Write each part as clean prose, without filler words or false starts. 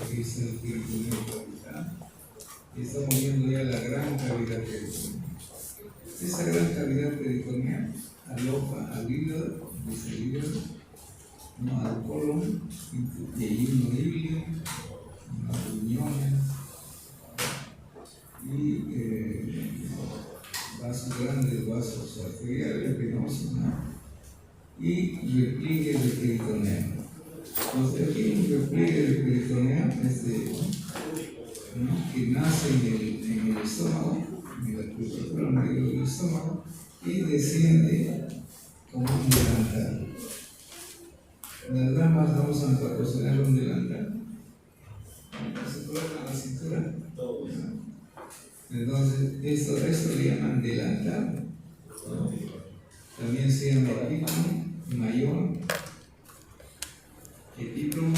aquí está el peritoneo capital. Y estamos viendo ya la gran cavidad peritoneal. Esa gran cavidad peritoneal aloja al hígado, dice el hígado, ¿no? Al colon, y el ilio, los riñones y vasos grandes, vasos arteriales, venosos, ¿no? Y repliegue del peritoneo. Entonces aquí un repliegue del peritoneo ¿no? Que nace en el estómago, en la curvatura medio del estómago, y desciende como un delantal. Las damas vamos a proporcionar un delantal. Se coloca la cintura. Entonces, esto le llaman delantal. También se llama epíplomo mayor, epíplomo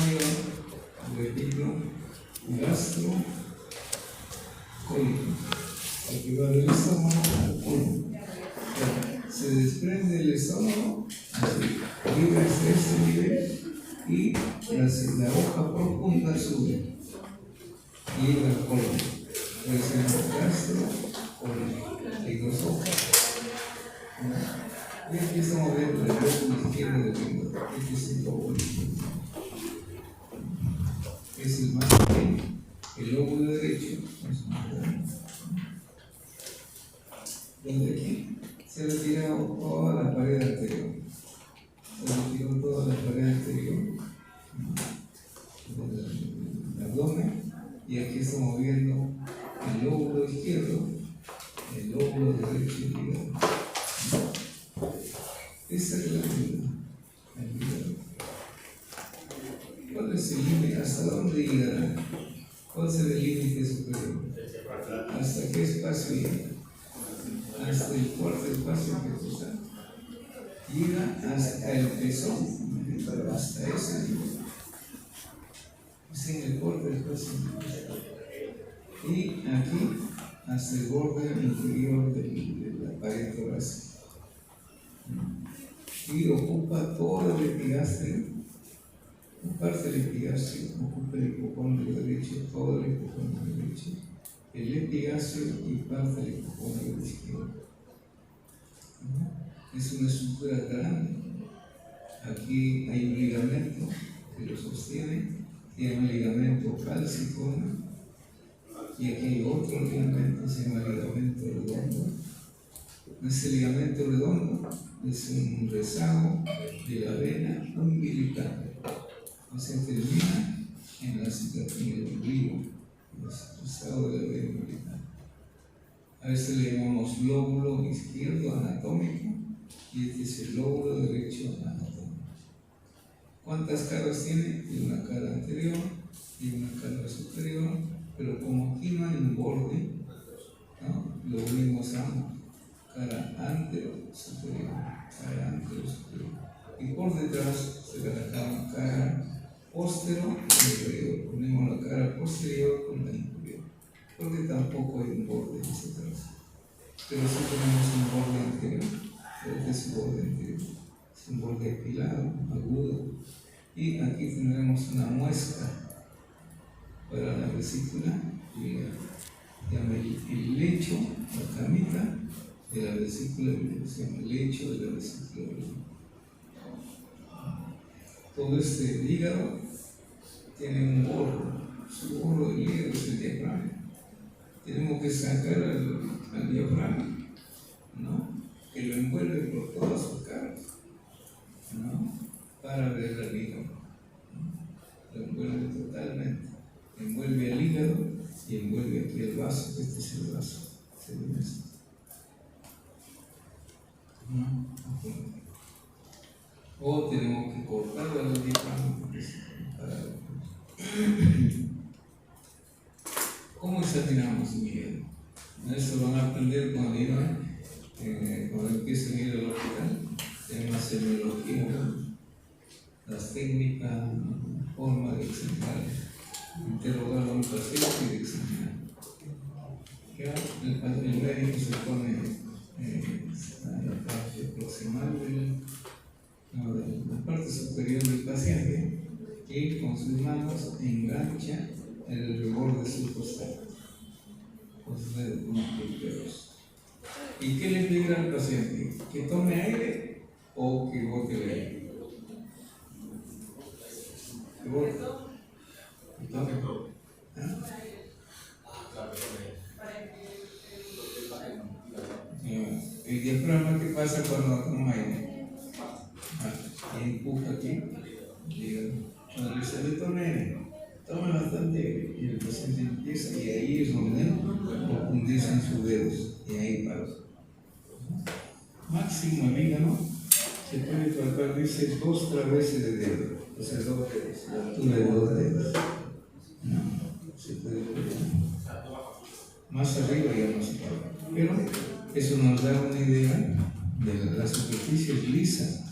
gastro, cólico, porque va del estómago al colon. Se desprende el estómago, llega hasta este nivel y la hoja profunda sube y llega al colon. Puede ser gastro, cólico, y dos hojas. Y aquí estamos viendo el lóbulo izquierdo del hígado. Este es el lóbulo izquierdo. Es el más pequeño. El lóbulo derecho es más grande. Desde aquí se ha retirado toda la pared anterior. Se retiró toda la pared anterior del abdomen. Y aquí estamos viendo el lóbulo izquierdo, el lóbulo derecho y el hígado. Esa es la vida. ¿Cuál es el límite? ¿Hasta dónde llegará? ¿Cuál será el límite superior? ¿Hasta qué espacio llega? Hasta el cuarto espacio que está. Llega hasta el pezón, hasta ese nivel. Es en el cuarto espacio. Y aquí hasta el borde inferior de la pared torácica. Y ocupa todo el epigastrio, parte del epigastrio, ocupa el hipocondrio derecho, todo el hipocondrio derecho, el epigastrio y parte del hipocondrio izquierdo. Es una estructura grande. Aquí hay un ligamento que lo sostiene, se llama ligamento calciforme, y aquí hay otro ligamento, se llama ligamento redondo. Ese ligamento redondo es un rezago de la vena umbilical, o sea, termina en la cicatriz del ombligo, el rezago de la vena umbilical. A este le llamamos lóbulo izquierdo anatómico y este es el lóbulo derecho anatómico. ¿Cuántas caras tiene? Tiene una cara anterior y una cara superior, pero como aquí no hay un borde, ¿no? Lo unimos a ambos. Cara anterior superior, cara anterior superior. Y por detrás se le llama cara posterior inferior. Ponemos la cara posterior con la inferior, porque tampoco hay un borde hacia atrás. Pero sí tenemos un borde anterior. Este es un borde anterior. Es un borde apilado, agudo. Y aquí tendremos una muesca para la vesícula biliar. Llama el lecho, la camita de la vesícula biliar, se llama el lecho de la vesícula biliar. Todo este hígado tiene un gorro, su gorro del hígado es el diafragma. Tenemos que sacar al diafragma, ¿no? Que lo envuelve por todas sus caras, ¿no? Para ver al hígado, ¿no? Lo envuelve totalmente, envuelve al hígado y envuelve aquí el vaso. Este es el vaso, ¿se ve esto? ¿No? O tenemos que cortar al diafragma para... ¿Cómo examinamos el hígado? Eso van a aprender cuando empiecen a ir al hospital. Tenemos semiología, las técnicas, la forma de examinar, interrogar a un paciente y de examinar. Ya el médico se pone a la parte proximal de la parte superior del paciente y con sus manos engancha el reborde de su costado. Entonces, multiplicados. ¿Y qué le pide al paciente? ¿Que tome aire o que bote el aire? ¿Que bote? ¿Que tome? ¿Ah? El diafragma, ¿qué pasa cuando toma aire? Y empuja aquí. Cuando le sale tome aire, toma bastante aire y el paciente empieza, y ahí es donde profundizan sus dedos y ahí para. Máximo el hígado se puede tratar, dice, 2 traveses de dedo, o sea, 2 dedos, la altura de 2 dedos. No, se puede ver. Más arriba ya no se puede. Pero eso nos da una idea de la superficie lisa.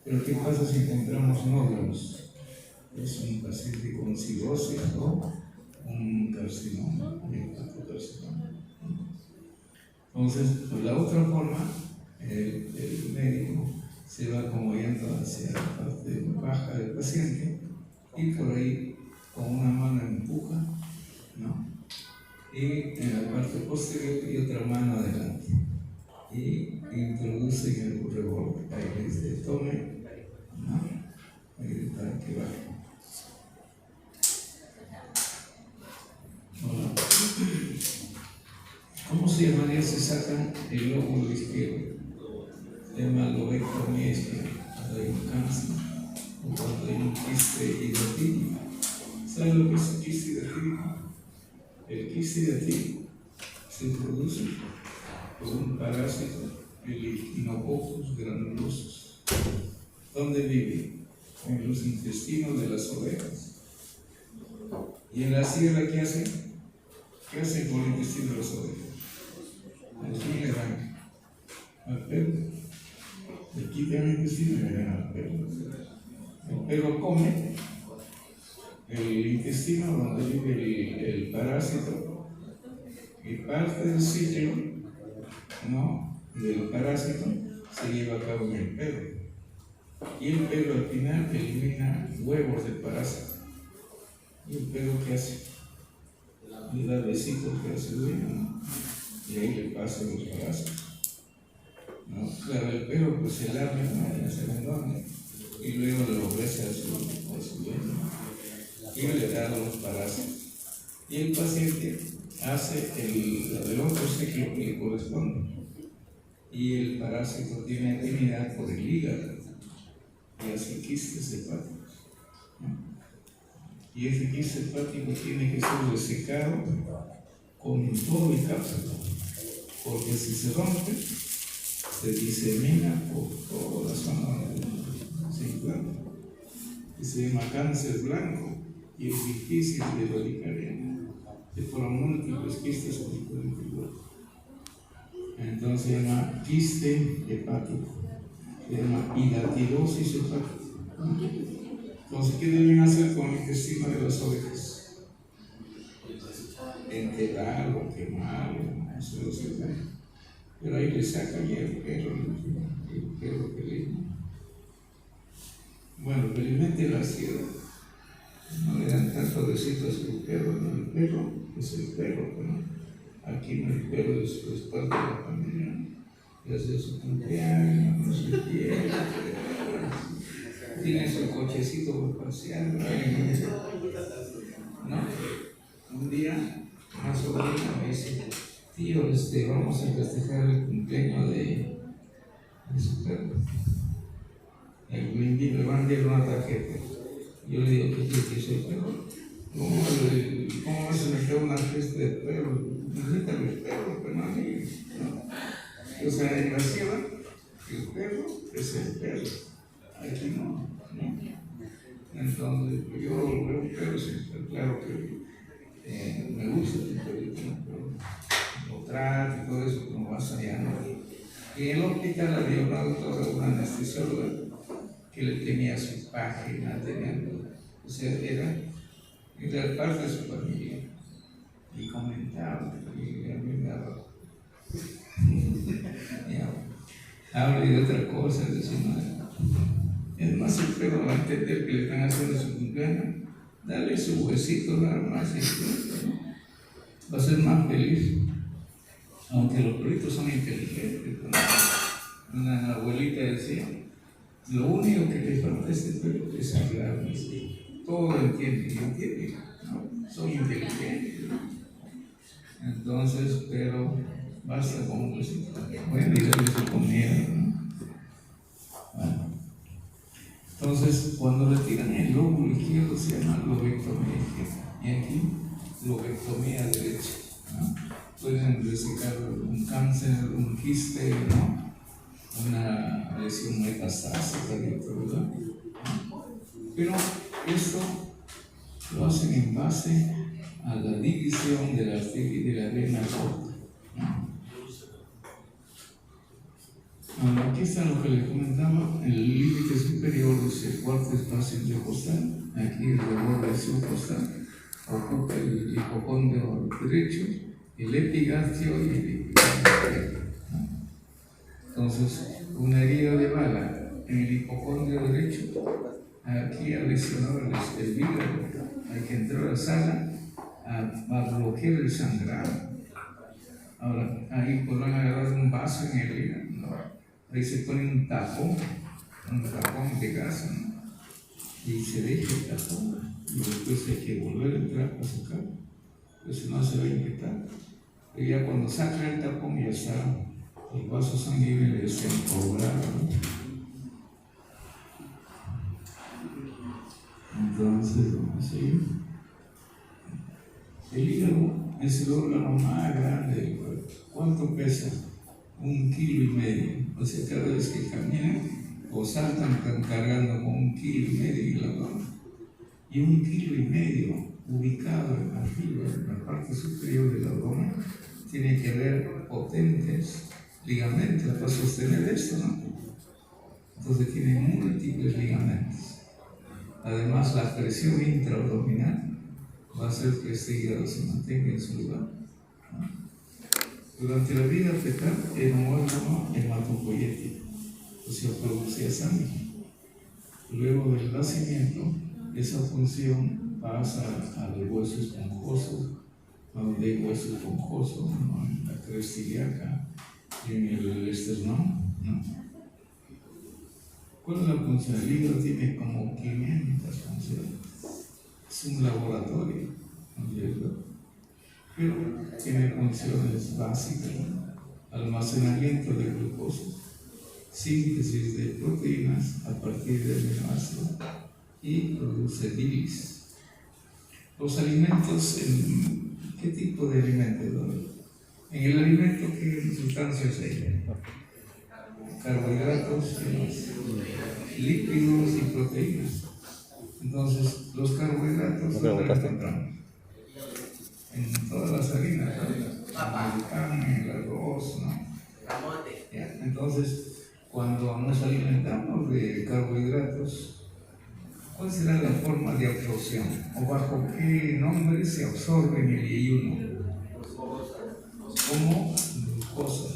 Pero ¿qué pasa si encontramos nódulos? Es un paciente con cirrosis o un carcinoma, un hepatocarcinoma. Entonces, pues la otra forma, el médico se va como yendo hacia la parte baja del paciente y por ahí con una mano empuja, ¿no? Y en la parte posterior y otra mano adelante y introduce en el reborde. Ahí dice tome, ¿no? Ahí para que baje. Hola. ¿Cómo se llamaría si sacan el lóbulo izquierdo? Se llama lobectomía izquierda, cuando hay un cáncer o cuando hay un quiste hidrotídico. ¿Sabe lo que es el quiste hidrotídico? El quiste hidrotídico se produce por un parásito, el Echinococcus granulosus. ¿Dónde vive? En los intestinos de las ovejas. ¿Y en la sierra qué hacen? ¿Qué hacen con el intestino de las ovejas? Aquí le dan al perro, le quitan el intestino y le dan al perro. El perro come el intestino donde vive el parásito y parte del ciclo, ¿no?, del parásito se lleva a cabo en el perro. Y el perro al final elimina huevos del parásito. ¿Y el perro qué hace? Le da besitos que hace dueño, ¿no? Y ahí le pasa los parásitos, ¿no? Claro, el perro pues se larga, ¿no?, ya se abandona y luego lo besa a su dueño, ¿no? Y le da los parásitos. Y el paciente hace el otro ciclo que le corresponde. Y el parásito tiene afinidad por el hígado y hace quistes hepáticos, ¿no? Y ese quiste hepático tiene que ser resecado con todo y cápsula, porque si se rompe, se disemina por toda la zona donde se implanta. Y se llama cáncer blanco y es difícil de erradicar. Se forman múltiples quistes que se pueden figurar. Entonces se llama quiste hepático, se llama hidatidosis hepática. Entonces, ¿qué deben hacer con el intestino de las ovejas? Enterrarlo, quemarlo, no sé lo que. Pero ahí le sacan y el perro feliz. Bueno, felizmente la sierra no le dan tantos besitos al perro, no, el perro es el perro, ¿no? Aquí no, el perro es parte de la familia, ¿no? Y hace su cumpleaños, no se quiere, tiene su cochecito para pasear, ¿no? Un día, una sobrina me dice, tío, vamos a festejar el cumpleaños de su perro. Le van a dar una tarjeta. Yo le digo, ¿qué quiere que soy perro? ¿Cómo vas a meter una fiesta de perros? Necesitan los perros, pero no a mí, ¿no? O sea, en la sierra, el perro es el perro. Aquí no, ¿no? Entonces, yo veo un perro siempre, claro que me gusta el perrito, ¿no? Pero lo trato y todo eso, como vas allá, ¿no? Y en el hospital había una anestesióloga que le tenía su página, o sea, era parte de su familia. Y comentaba, y a mí me daba. Habla de otra cosa, de su madre. Es más, el perro va a entender que le están haciendo su cumpleaños, Dale su huesito nada más y ¿no? Va a ser más feliz. Aunque los perritos son inteligentes. ¿No? Una abuelita decía, lo único que le falta a este perro es hablar. Todo lo entiende, ¿no? Son inteligentes. Entonces, pero basta con un huesito. Bueno, y darle su comida, ¿no? Bueno. Entonces, cuando le tiran el lóbulo izquierdo se llama lobectomía izquierda. Y aquí, lobectomía derecha, ¿no? Pueden resecar un cáncer, un quiste, ¿no? Una lesión metastásica, ¿verdad? Pero esto lo hacen en base a la división de la arteria de la vena corta. Bueno, aquí está lo que les comentaba, el límite superior es el cuarto espacio intercostal, aquí el reborde subcostal, ocupa el hipocondrio derecho, el epigastrio y el epigastrio. Entonces, una herida de bala en el hipocondrio derecho, aquí ha lesionado el hígado, hay que entrar a la sala a bloquear el sangrado. Ahora, ahí podrán agarrar un vaso en el hígado, ¿no? Ahí se pone un tapón de gas, ¿no? Y se deja el tapón, y después hay que volver a entrar para sacar, pues no se va a infectar. Pero ya cuando saca el tapón ya está el vaso sanguíneo desencobrado, ¿no? Entonces, vamos a seguir. El hígado es el órgano más grande del cuerpo. ¿Cuánto pesa? 1,5 kilos. O sea, cada vez que caminan o saltan, están cargando con 1,5 kilos en la mano. Y 1,5 kilos ubicado arriba, en la parte superior del abdomen, tiene que haber potentes ligamentos para sostener esto, ¿no? Entonces tiene múltiples ligamentos. Además, la presión intraabdominal va a hacer que este hígado se mantenga en su lugar, ¿no? Durante la vida fetal era un órgano hematopoyético, o sea, producía sangre. Luego del nacimiento, esa función pasa al hueso esponjoso, donde hay hueso esponjoso, ¿no? En la cresta ilíaca y en el esternón, ¿no? ¿Cuál es la función? El hígado tiene como 500 funciones. Es un laboratorio, ¿no es cierto? Pero tiene funciones básicas, ¿no? Almacenamiento de glucosa, síntesis de proteínas a partir de aminoácidos y produce bilis. Los alimentos, ¿qué tipo de alimento? En el alimento, ¿qué sustancias hay? Carbohidratos, lípidos y proteínas. Entonces, los carbohidratos ¿dónde los encontramos? En todas las harinas, ¿no? En el pan, en el arroz, ¿no? ¿Ya? Entonces, cuando nos alimentamos de carbohidratos, ¿cuál será la forma de absorción? ¿O bajo qué nombre se absorbe en el ayuno? Como glucosa.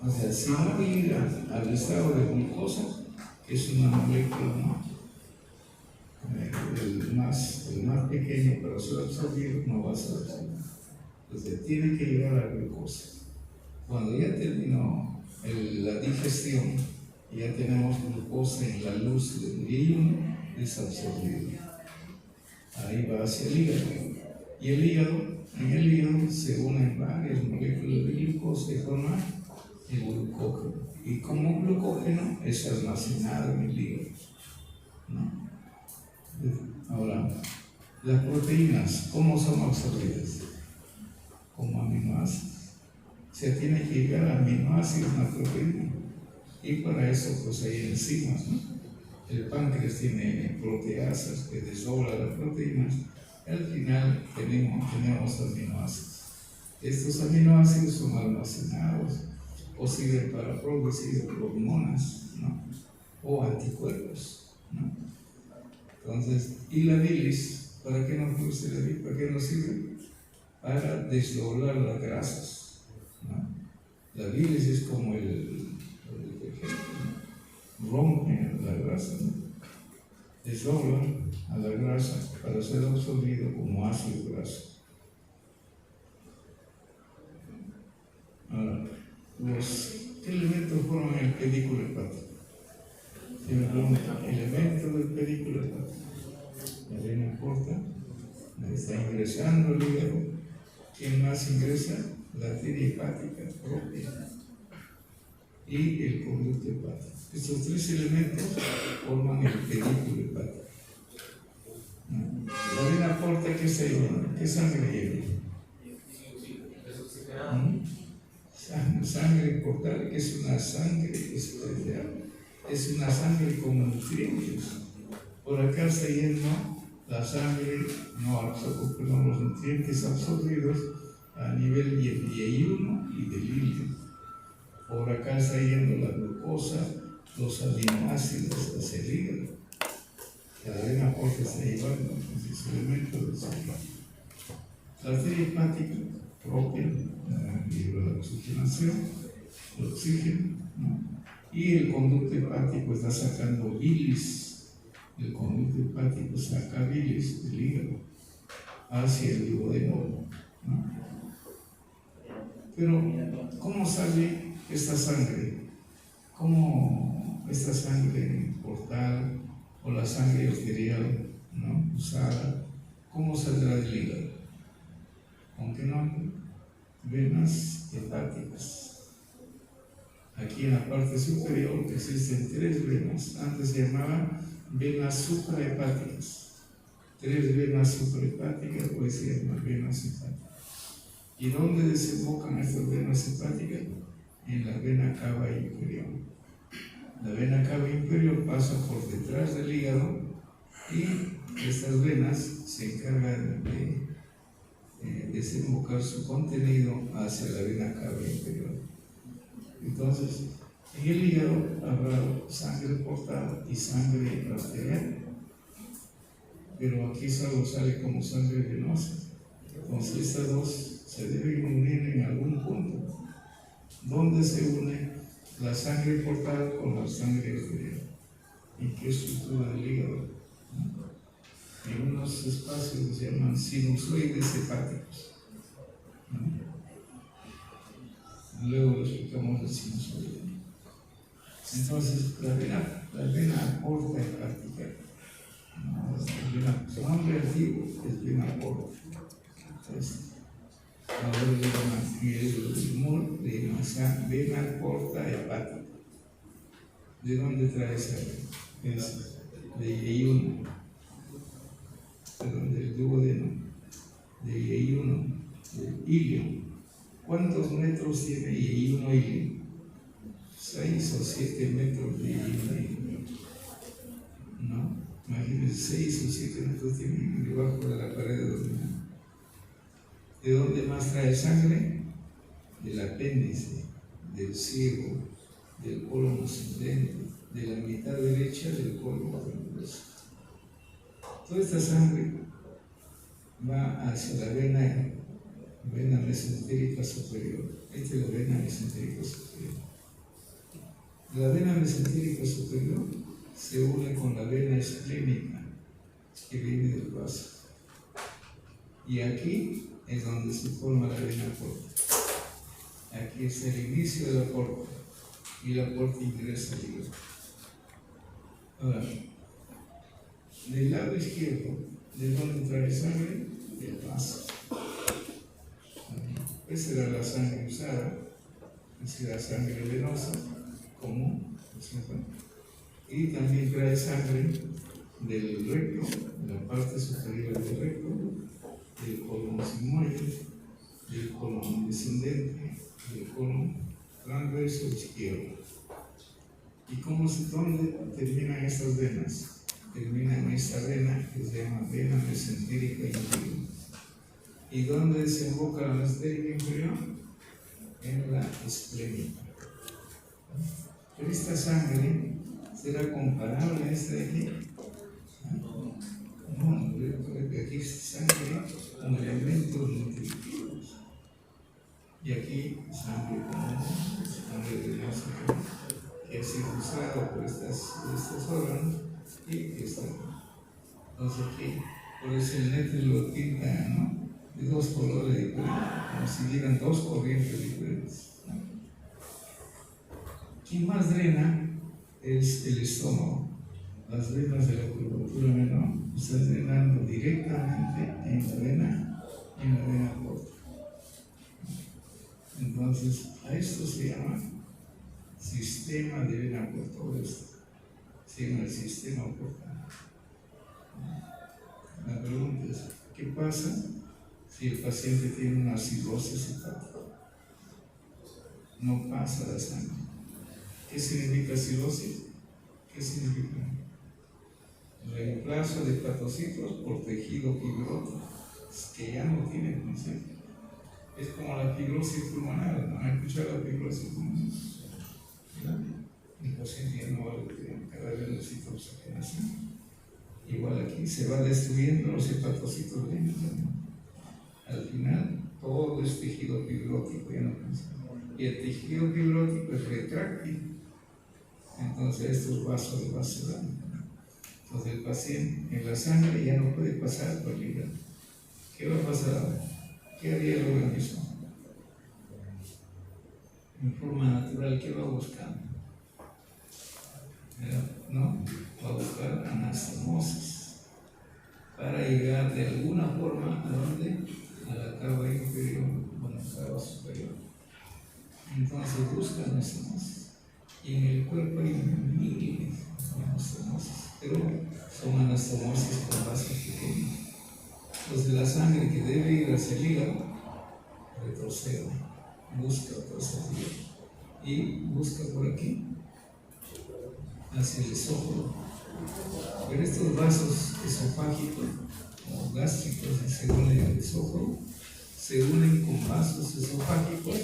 O sea, si no llega al estado de glucosa, que es una molécula, ¿no? El más pequeño para ser absorbido no va a ser absorbido. Entonces tiene que llegar a la glucosa. Cuando ya terminó la digestión, ya tenemos glucosa en la luz del ayuno, es absorbido. Ahí va hacia el hígado. Y en el hígado se unen varias moléculas de glucosa y forman el glucógeno. Y como glucógeno es almacenado en el hígado, ¿no? Ahora, las proteínas, ¿cómo son absorbidas? Como aminoácidos. Se tiene que llegar a aminoácidos en la proteína. Y para eso, pues hay enzimas, ¿no? El páncreas tiene proteasas que desdoblan las proteínas. Al final tenemos aminoácidos. Estos aminoácidos son almacenados o sirven para producir hormonas, ¿no? O anticuerpos, ¿no? Entonces, ¿y la bilis? ¿Para qué nos produce la bilis? ¿Para qué nos sirve? Para desdoblar las grasas, ¿no? La bilis es como el rompe la grasa, ¿no? desdoblan a la grasa para ser absorbido como ácido graso. Ahora, ¿qué elementos forman el pedículo hepático? Si me preguntan, elementos del pedículo hepático: la vena porta, está ingresando al hígado. ¿Quién más ingresa? La arteria hepática propia y el conducto hepático. Estos tres elementos forman el pedículo hepático. La vena porta, ¿qué está llevando? ¿Qué sangre lleva? Sangre portal, que es una sangre especial, es una sangre con nutrientes. Por acá está yendo la sangre, los nutrientes absorbidos a nivel del yeyuno y del ilio. Por acá está yendo la glucosa, los aminoácidos hacia el hígado. La vena porta está llevando esos elementos del sangre. La arteria hepática propia, la oxigenación, el oxígeno, ¿no? Y el conducto hepático está sacando bilis. El conducto hepático saca bilis del hígado hacia el duodeno, ¿no? Pero, ¿cómo sale esta sangre? ¿Cómo esta sangre portal o la sangre arterial, ¿no?, usada, cómo saldrá del hígado? Aunque no, venas hepáticas. Aquí en la parte superior existen tres venas. Antes se llamaban venas suprahepáticas. Tres venas suprahepáticas, hoy se llaman venas hepáticas. ¿Y dónde desembocan estas venas hepáticas? En la vena cava inferior. La vena cava inferior pasa por detrás del hígado y estas venas se encargan de desembocar su contenido hacia la vena cava inferior. Entonces, en el hígado habrá sangre portal y sangre arterial, pero aquí solo sale como sangre venosa. Entonces, estas dos se deben unir en algún punto, donde se une la sangre portal con la sangre arterial. ¿En qué estructura del hígado? En unos espacios que se llaman sinusoides hepáticos. Luego lo explicamos el sinusoide. Entonces, la vena porta hepática, su nombre antiguo es vena porta. Entonces, ahora le llaman el humor de vena porta hepática. ¿De dónde trae esa vena? Es de yeyuno, perdón, del duodeno, de yeyuno, del ilio. ¿Cuántos metros tiene yeyuno ilio? 6 o 7 metros de yeyuno. ¿No? Imagínense, 6 o 7 metros tiene debajo de la pared abdominal. ¿De dónde más trae sangre? Del apéndice, del ciego, del colon ascendente, de la mitad derecha del colon transverso. Toda esta sangre va hacia la vena mesentérica superior. Esta es la vena mesentérica superior. La vena mesentérica superior se une con la vena esplénica que viene del vaso. Y aquí es donde se forma la vena porta. Aquí es el inicio de la porta y la porta ingresa al hígado. Ahora, del lado izquierdo, ¿de dónde trae sangre? Del vaso. Esa era la sangre usada, esa era la sangre venosa común, ¿cierto? Y también trae sangre del recto, de la parte superior del recto, del colon sigmoide, del colon descendente, del colon transverso izquierdo. ¿Y dónde terminan estas venas? Terminan en esta vena que se llama vena mesentérica inferior. ¿Y dónde desemboca la mesentérica inferior? En la esplénica. Pero esta sangre será comparable a esta de aquí. No, porque aquí es sangre con elementos nutritivos. Y aquí sangre común, sangre venosa, que ha sido usada por estos órganos y está. Entonces aquí, por eso el neto lo pinta, ¿no? De dos colores diferentes, como si dieran dos corrientes diferentes, ¿no? Quien más drena es el estómago. Las venas de la curvatura menor están drenando directamente en la vena corta. Entonces, a esto se llama sistema de vena corta. Se llama el sistema corta. La pregunta es, ¿qué pasa si el paciente tiene una cirrosis hepática? No pasa la sangre. ¿Qué significa cirrosis? ¿Qué significa? Reemplazo de hepatocitos por tejido fibroso que ya no tienen función. Es como la fibrosis pulmonar, ¿no? ¿Han escuchado la fibrosis pulmonar? El paciente ya no va a requerir, cada vez necesita oxigenación. Igual aquí se va destruyendo los hepatocitos venos, ¿no? Al final todo es tejido fibrótico, ya no funciona. Y el tejido fibrótico es retráctil. Entonces estos vasos le van cerrando. Entonces el paciente en la sangre ya no puede pasar por el hígado. ¿Qué va a pasar ahora? ¿Qué haría el organismo? En forma natural, ¿qué va a buscar? ¿No? Va a buscar anastomosis para llegar de alguna forma a ¿dónde? A la cava inferior o a la cava superior. Entonces busca anastomosis. Y en el cuerpo hay miles de anastomosis, pero son anastomosis con vasos pequeños. Entonces la sangre que debe ir hacia el hígado retrocede, busca otra salida y busca por aquí hacia el esófago. Pero estos vasos esofágicos o gástricos, según el esófago, se unen con vasos esofágicos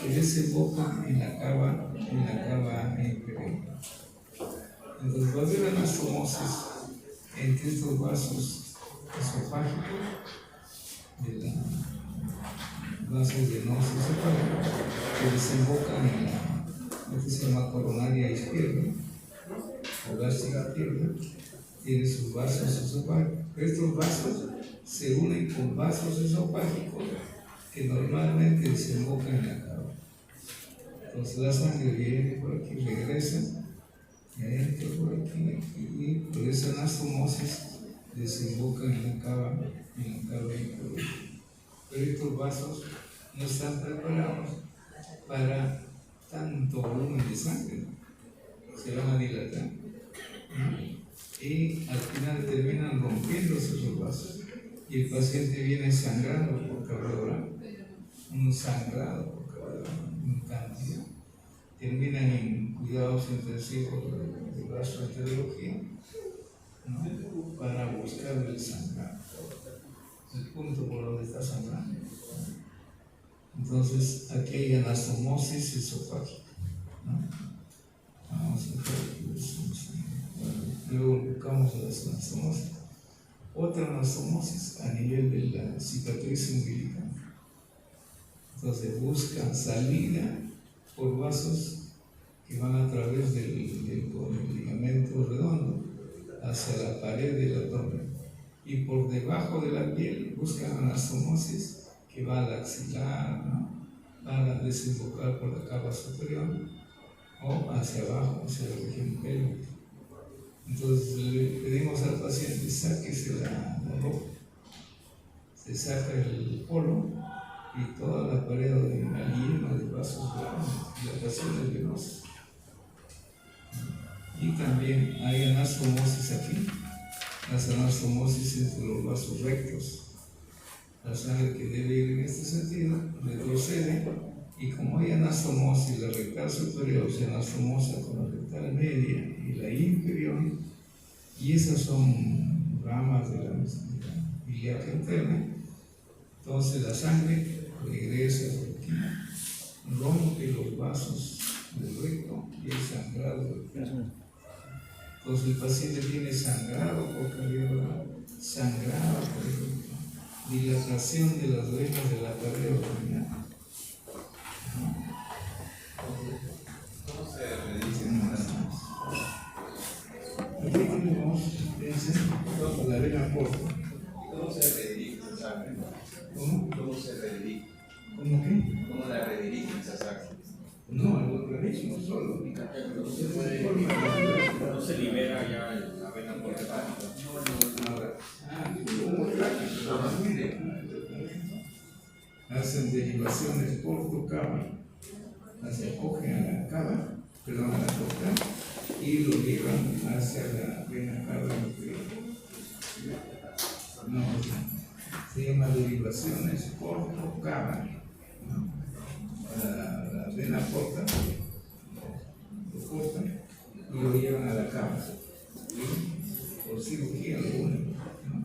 que desembocan en la cava inferior. Entonces va a haber anastomosis entre estos vasos esofágicos de la vasos venosos esofágicos que desembocan en lo que se llama coronaria izquierda o gástrica izquierda, tiene sus vasos esofágicos. Estos vasos se unen con vasos esofágicos que normalmente desembocan en la cava. Entonces la sangre viene por aquí, regresa, y entra por aquí, y por esa anastomosis desemboca en la cava inferior. Pero estos vasos no están preparados para tanto volumen de sangre, se van a dilatar, ¿no? Y al final terminan rompiéndose esos vasos y el paciente viene sangrando por cardiograma, un sangrado por cardiograma, en cantidad. Terminan en cuidados intensivos de gastroenterología, ¿no? Para buscar el sangrado, el punto por donde está sangrando. Entonces aquí hay anastomosis esofágica, ¿no? Vamos a ver, luego buscamos las anastomosis. Otra anastomosis a nivel de la cicatriz umbilical. Entonces busca salida por vasos que van a través del ligamento redondo hacia la pared del abdomen, y por debajo de la piel buscan anastomosis que va al axilar, ¿no? Va a desembocar por la cava superior o hacia abajo, hacia la región pélvica. Entonces le pedimos al paciente, sáquese la ropa, se saca el polo y toda la pared abdominal llena de vasos grandes, dilataciones venosas. Y también hay anastomosis aquí, las anastomosis entre los vasos rectos. La sangre que debe ir en este sentido retrocede, y como hay anastomosis, la rectal superior se anastomosa con la rectal media y la inferior, y esas son ramas de la ilíaca interna. Entonces la sangre regresa por aquí, rompe los vasos del recto y el sangrado del recto. Entonces el paciente tiene sangrado por cardiograma, sangrado por el recto, dilatación de las venas de la pared abdominal. ¿Cómo se le dice? Aquí sangre? ¿Cómo? ¿Cómo se redirige? ¿Cómo qué? ¿Cómo la redirigen esa sangre? No, el organismo solo. No se libera ya la vena porta hepática. Ahora, como hacen derivaciones por tu cava, se cogen a la cava, perdón, a la porta, y lo llevan hacia la vena cava inferior. No, se llama derivaciones por tu cava, ¿no? La vena porta, lo cortan y lo llevan a la cava. ¿Sí? Por cirugía lo unen, ¿no?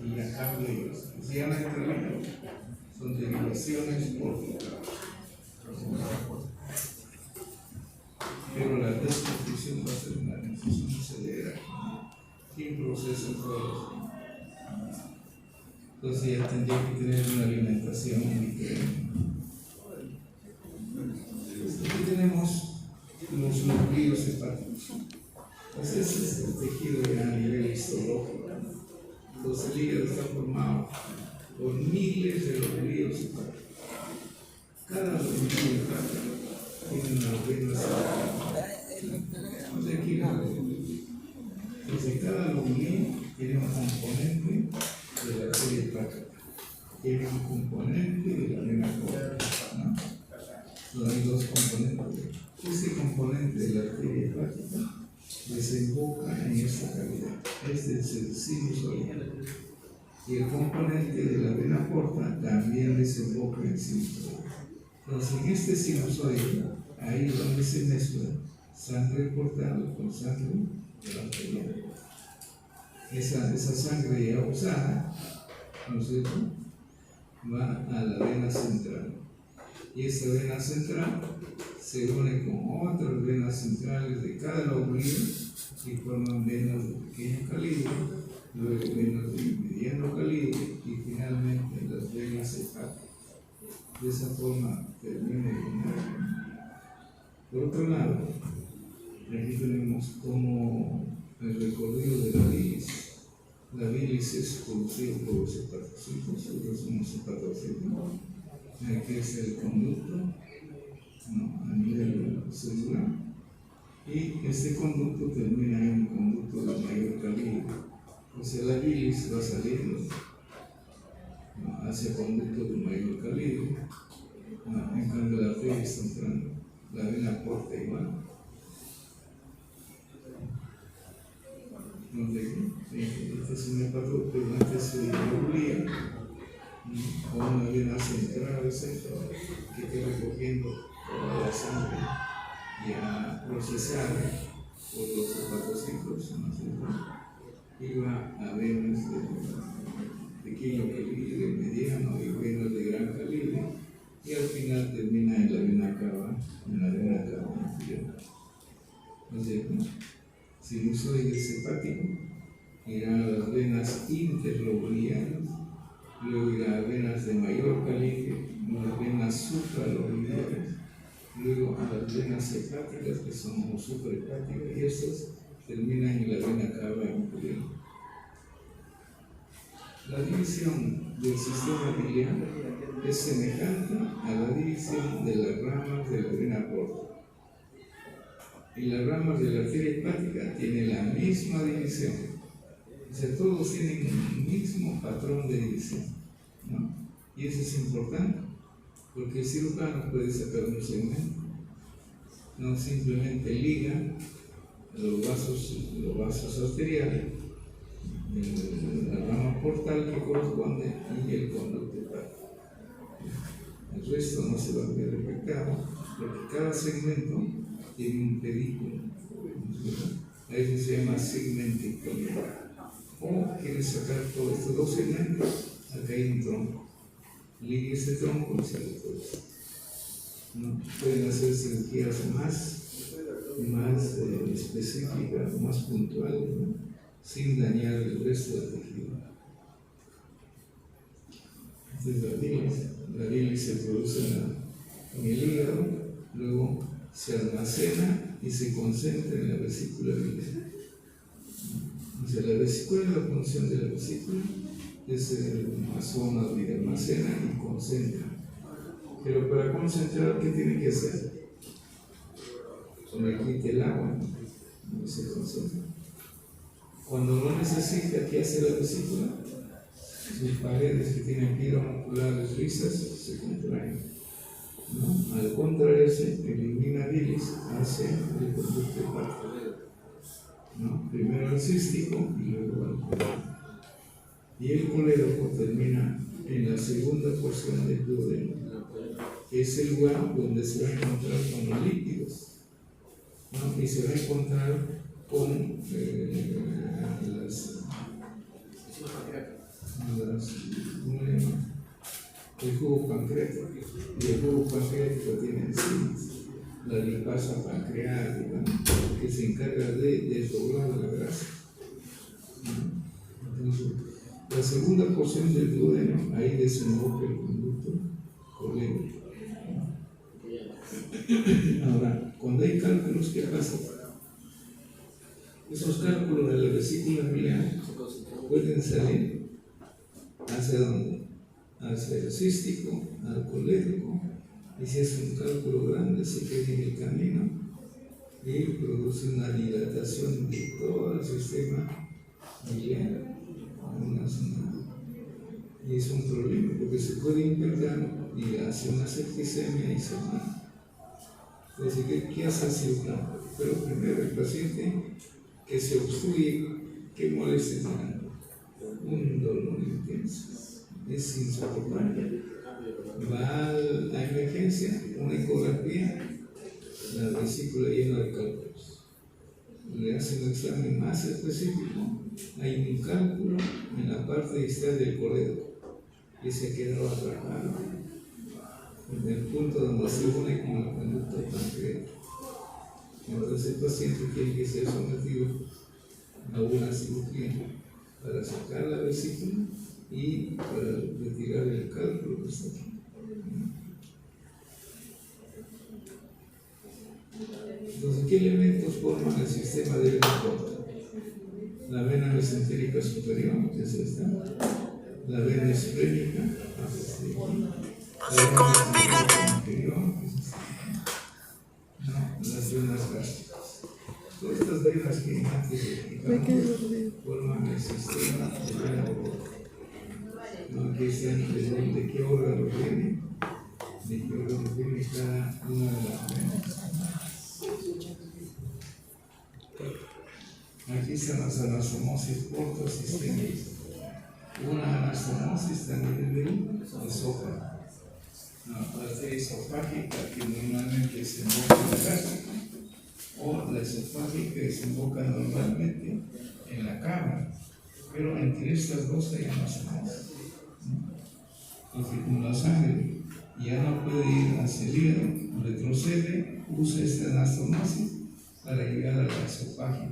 Y a cambio ellos. Se llama entrenamiento. Son derivaciones por tu cava. Pero la desnutrición va a ser una decisión severa. ¿Quién procesa todo eso? Entonces ya tendría que tener una alimentación diferente. Aquí tenemos los núcleos hepáticos. Pues ese es el tejido ya a nivel histológico. Entonces el hígado está formado por miles de lóbulos hepáticos. Cada lóbulo hepático tiene una vena central. Entonces cada lóbulo tiene un componente de la arteria hepática, tiene un componente de la vena porta, ¿no? Hay dos componentes. Este componente de la arteria hepática desemboca en esta cavidad. Este es el sinusoide. Y el componente de la vena porta también desemboca en el sinusoide. Entonces, en este sinusoide, ahí es donde se mezcla sangre portal con sangre de la arteria. Esa sangre ya usada, ¿no es cierto?, va a la vena central. Y esa vena central se une con otras venas centrales de cada lóbulo y forman venas de pequeño calibre, luego venas de mediano calibre y finalmente las venas hepáticas. De esa forma termina el linaje. Por otro lado, aquí tenemos como el recorrido de la bilis. La bilis es producida por los hepatocitos, nosotros somos hepatocitos. Aquí es el conducto, ¿no?, a nivel celular, y este conducto termina en un conducto de mayor calibre. O sea, la bilis va saliendo, ¿no?, hacia conductos de mayor calibre, ¿no? En cambio la arteria está entrando, la vena porta igual. Esta es una parte, pero antes se distribuía con una vena central, que está recogiendo toda la sangre ya procesada por los hepatocitos, ¿no? Iba a venas de pequeño calibre, mediano y venas de gran calibre, y al final termina en la vena cava, inferior. ¿No es cierto? Sinusoides hepático irá a las venas interlobulares, luego irá a venas de mayor calibre, las venas supralobulares, luego a las venas hepáticas, que son suprahepáticas, y estas terminan en la vena cava inferior. La división del sistema biliar es semejante a la división de las ramas de la vena porta. Y las ramas de la arteria hepática tienen la misma división. O sea, todos tienen un mismo patrón de división, ¿no? Y eso es importante, porque el cirujano puede sacar un segmento, no simplemente liga los vasos arteriales, la rama portal que corresponde y el conducto hepático. El resto no se va a ver afectado, porque cada segmento tiene un pedículo, ¿no? A eso se llama segmenticolía. O quieres sacar todos estos dos segmentos, acá hay un tronco. Ligue ese tronco y sale todo eso, ¿no? Pueden hacer cirugías más específicas, más puntuales, ¿no?, sin dañar el resto del tejido. Entonces la bilis se produce en el hígado, luego se almacena y se concentra en la vesícula biliar. O sea, la vesícula es la función de la vesícula, es una zona donde almacena y concentra. Pero para concentrar, ¿qué tiene que hacer? Le quite el agua, no se concentra. Cuando no necesita, ¿qué hace la vesícula? Sus paredes que tienen fibras musculares lisas se contraen, ¿no? Al contraerse, elimina bilis hacia el conducto hepático, ¿no? Primero el cístico y luego el colédoco. Y el colédoco termina en la segunda porción del duodeno, que es el lugar donde se va a encontrar con los líquidos, ¿no? Y se va a encontrar con el jugo pancreático. Y el jugo pancreático tiene enzimas, la lipasa pancreática, que se encarga de desdoblar la grasa. Entonces, la segunda porción del duodeno, ahí desemboca el conducto colédoco. Ahora, cuando hay cálculos, ¿qué pasa? Esos cálculos de la vesícula biliar pueden salir ¿hacia dónde? Hacia el cístico, al colédoco, y si es un cálculo grande, se queda en el camino y produce una dilatación de todo el sistema biliar. Y es un problema porque se puede infectar y hace una septicemia y se mata. Entonces, ¿qué hace el cirujano? Pero primero el paciente que se obstruye, ¿qué molestia tiene? Un dolor intenso, es insoportable. Va a la emergencia, una ecografía, la vesícula llena de cálculos. Le hacen un examen más específico, hay un cálculo en la parte distal del colédoco que se ha quedado atrapado en el punto donde se une con el conducto pancreático. Entonces el paciente tiene que ser sometido a una cirugía para sacar la vesícula y para retirar el cálculo que está aquí. Entonces, ¿qué elementos forman el sistema de vena porta? La vena mesentérica superior, que es esta, la vena esplénica, la vena inferior, las venas gástricas. Todas estas venas que antes explicamos forman el sistema de vena porta. ¿No? Aquí están de qué órgano viene, de qué órgano viene cada una de las venas. Aquí están las anastomosis portosistémicas. Una anastomosis está en el esófago. La parte esofágica que normalmente desemboca en la gástrica, o la esofágica desemboca normalmente en la cámara, pero entre estas dos hay anastomosis. Entonces, como la sangre ya no puede ir hacia el hígado, retrocede, usa esta anastomosis para llegar a la esofágica,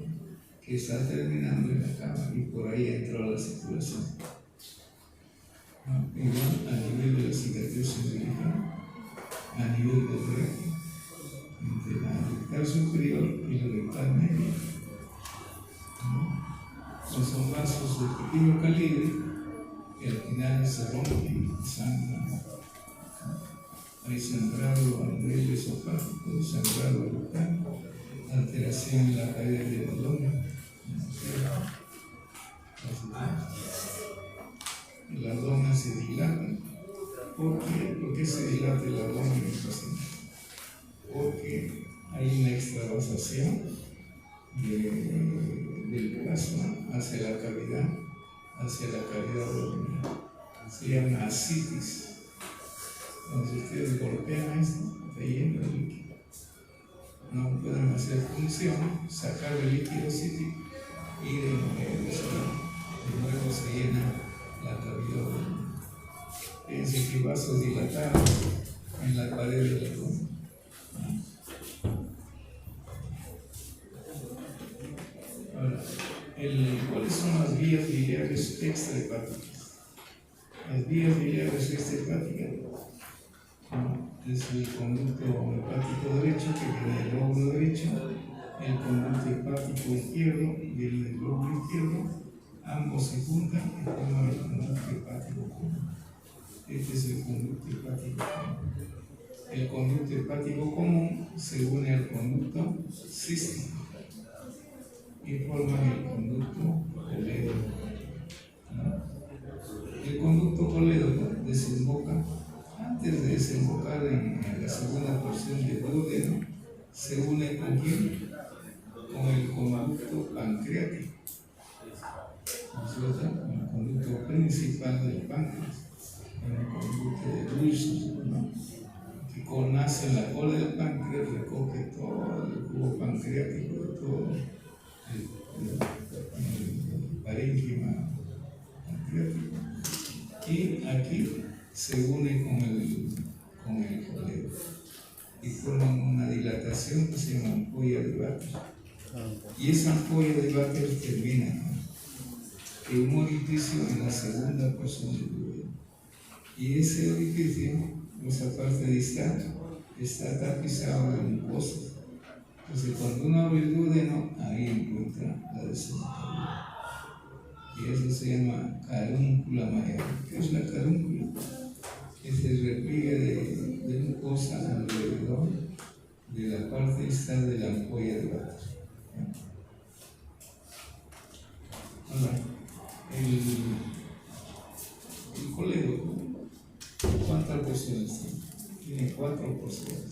que está terminando en la cámara, y por ahí entra la circulación. Igual a nivel de la cicatriz umbilical, a nivel del recto, entre la rectal superior y la rectal media. Son vasos de pequeño calibre que al final se rompen y sangran. Hay sangrado a nivel esofágico, sangrado bucal, alteración en la pared del abdomen. El abdomen se dilata. ¿Por qué se dilata el abdomen en el paciente? Porque hay una extravasación del plasma hacia la cavidad abdominal. Se llama ascitis. Entonces ustedes golpean esto, está lleno de líquido. No pueden hacer función, sacar el líquido cítico y de nuevo se llena la cavidad abdominal. Fíjense que vasos dilatados en la pared del abdomen. Ahora, ¿cuáles son las vías biliares extrahepáticas? Las vías biliares extrahepáticas es el conducto hepático derecho que viene del lóbulo derecho, el conducto hepático izquierdo viene del lóbulo izquierdo, ambos se juntan y forman el conducto hepático común. Este es el conducto hepático común. El conducto hepático común se une al conducto cístico y forman el conducto colédoco. El conducto colédoco desemboca, antes de desembocar en la segunda porción del duodeno, se une con quién? Con el conducto pancreático, ¿no es cierto? El conducto principal del páncreas, el conducto de Wilson, ¿no? Que nace en la cola del páncreas, recoge todo el jugo pancreático de todo el parénquima pancreático. Y aquí se une con el colédoco y forman una dilatación que se llama ampolla de Baker. Y esa ampolla de Baker termina en un orificio en la segunda porción del duodeno. Y ese orificio, esa parte distal, está tapizado de mucosas. Entonces, cuando uno abre el duodeno, ahí encuentra la desembocadura. Y eso se llama carúncula mayor. ¿Qué es la carúncula? Es el repliegue de mucosa alrededor de la parte distal de la ampolla de Baker. Ahora, el colédoco, ¿cuántas porciones tiene? Tiene 4 porciones.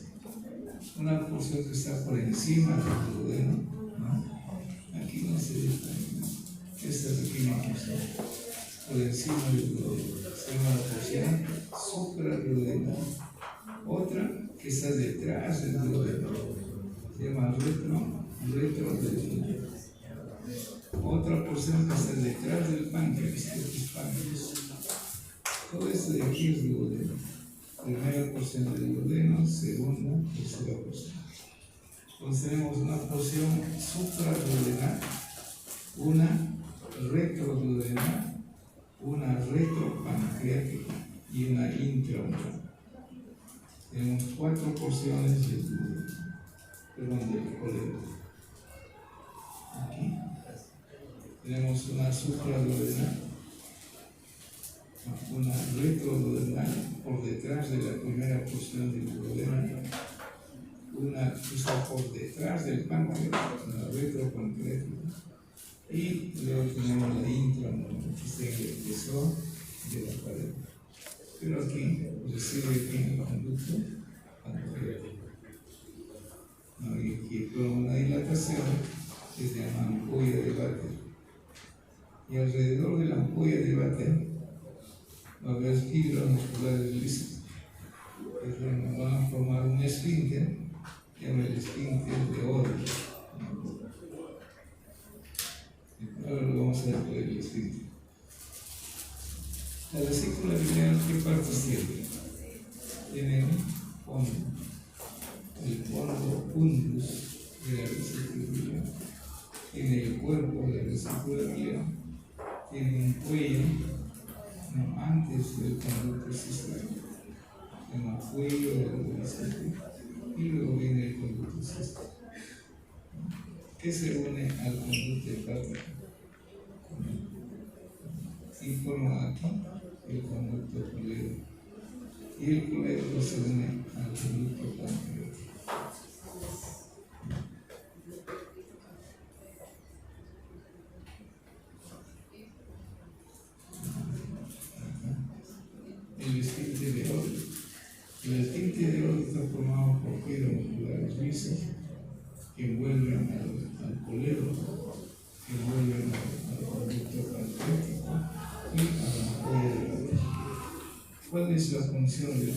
Una porción que está por encima del duodeno, ¿no? Aquí no se determina. Esta pequeña porción por encima del duodeno se llama la porción supraduodenal. Otra que está detrás del duodeno se llama retroduodenal. Otra porción que está detrás del páncreas, que es páncreas. Todo esto de aquí es duodeno. Primera porción del duodeno, segunda, tercera porción. Entonces tenemos una porción supraduodenal, una retroduodenal, una retropancreática y una intrauterina. Tenemos 4 porciones del duodeno, del colédoco. Aquí tenemos una supraduodenal, una retroduodenal por detrás de la primera porción del duodeno, una que está por detrás del páncreas, la retropancreática, y luego tenemos la intramural, que está en el espesor de la pared. Pero aquí recibe bien el conducto pancreático. Y aquí por una dilatación que se llama ampolla de Baker. Y alrededor de la ampolla de Baker va a haber fibras musculares lisas que van a formar un esfínter que se llama el esfínter de Oddi. Ahora lo vamos a ver por el esfínter. La vesícula biliar, ¿qué partes tiene? Tiene un fondo, el fondo fundus de la vesícula biliar, tiene el cuerpo de la vesícula biliar, tiene un cuello, no, antes del conducto cistral, se llama cuello de la vesícula, y luego viene el conducto cistral, que se une al conducto hepático y forma aquí el conducto colédoco, y el colédoco se une al conducto pancreático. El esfínter de Oddi. El esfínter de Oddi está formado por fibras musculares lisas que envuelven al colédoco, que envuelven al conducto pancreático y a la ampolla de Baker. ¿Cuál es la función de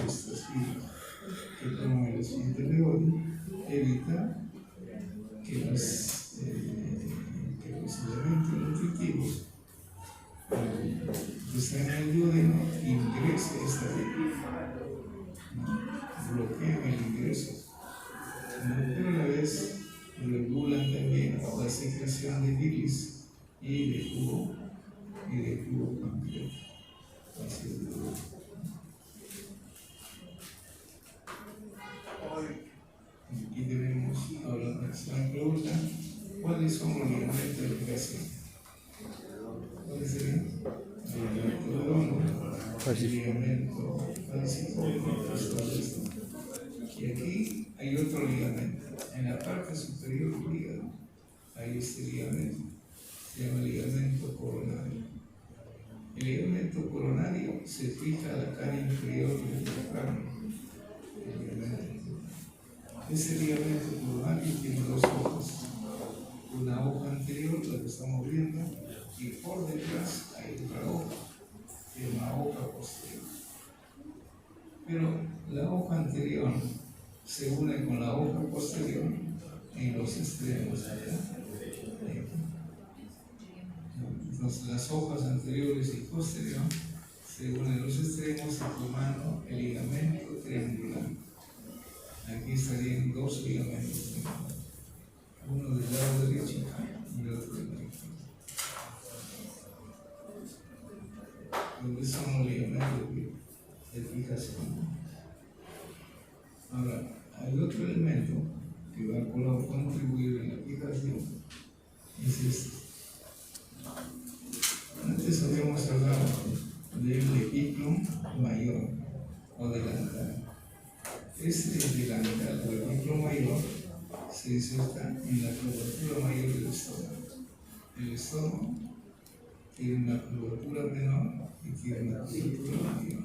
estas fibras que forman el esfínter de Oddi? Evitar que los elementos nutritivos que están en el duodeno ingrese a esta fibra, bloquean el ingreso, pero a la vez regulan también la secreción de bilis y de jugo pancreático hacia el duodeno. Aquí tenemos ahora la pregunta: ¿cuáles son los ligamentos de creación? el ligamento falciforme, todo esto. Y aquí hay otro ligamento. En la parte superior del hígado hay este ligamento. Se llama ligamento coronario. El ligamento coronario se fija a la cara inferior del diafragma. Ese ligamento coronario tiene dos hojas. Una hoja anterior, la que estamos viendo, y por detrás hay otra hoja, que es una hoja posterior. Pero la hoja anterior se une con la hoja posterior en los extremos. Entonces las hojas anteriores y posterior se unen en los extremos formando el ligamento triangular. Aquí estarían dos ligamentos, uno del lado derecho y otro del lado izquierdo. Entonces son los ligamentos de fijación. Ahora, hay otro elemento que va a contribuir en la fijación, es este. Antes habíamos hablado del epíclomo mayor o delantal. Este delantal o epíclomo mayor se inserta en la curvatura mayor del estómago. El estómago tiene una curvatura menor y tiene una curvatura mayor.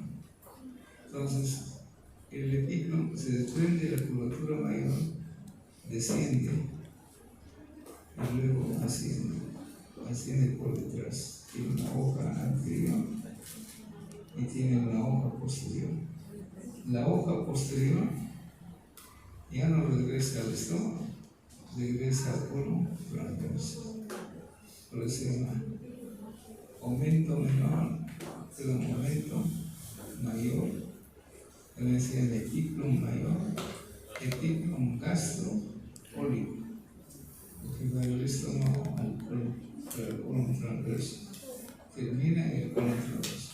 Entonces, el epíclomo se desprende de la curvatura mayor, desciende y luego asciende por detrás. Tiene una hoja anterior y tiene una hoja posterior. La hoja posterior ya no regresa al estómago, regresa al colon transverso. Por eso se llama aumento menor, aumento mayor, también se llama epíclomo mayor, epíclomo gastropólico, porque va del estómago al colon transverso, termina en el colon transverso.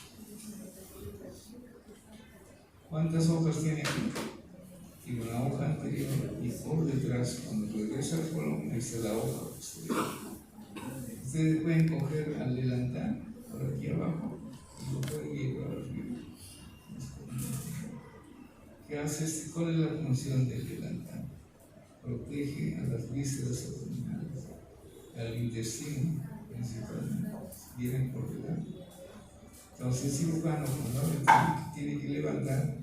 ¿Cuántas hojas tiene aquí? Tiene una hoja anterior y por detrás, cuando regresa al colon, ahí está la hoja posterior. Ustedes pueden coger al delantal por aquí abajo y lo pueden llevar arriba. ¿Qué hace este? ¿Cuál es la función del delantal? Protege a las vísceras abdominales, al intestino principalmente, vienen por delante. Entonces el cirujano cuando tiene que levantar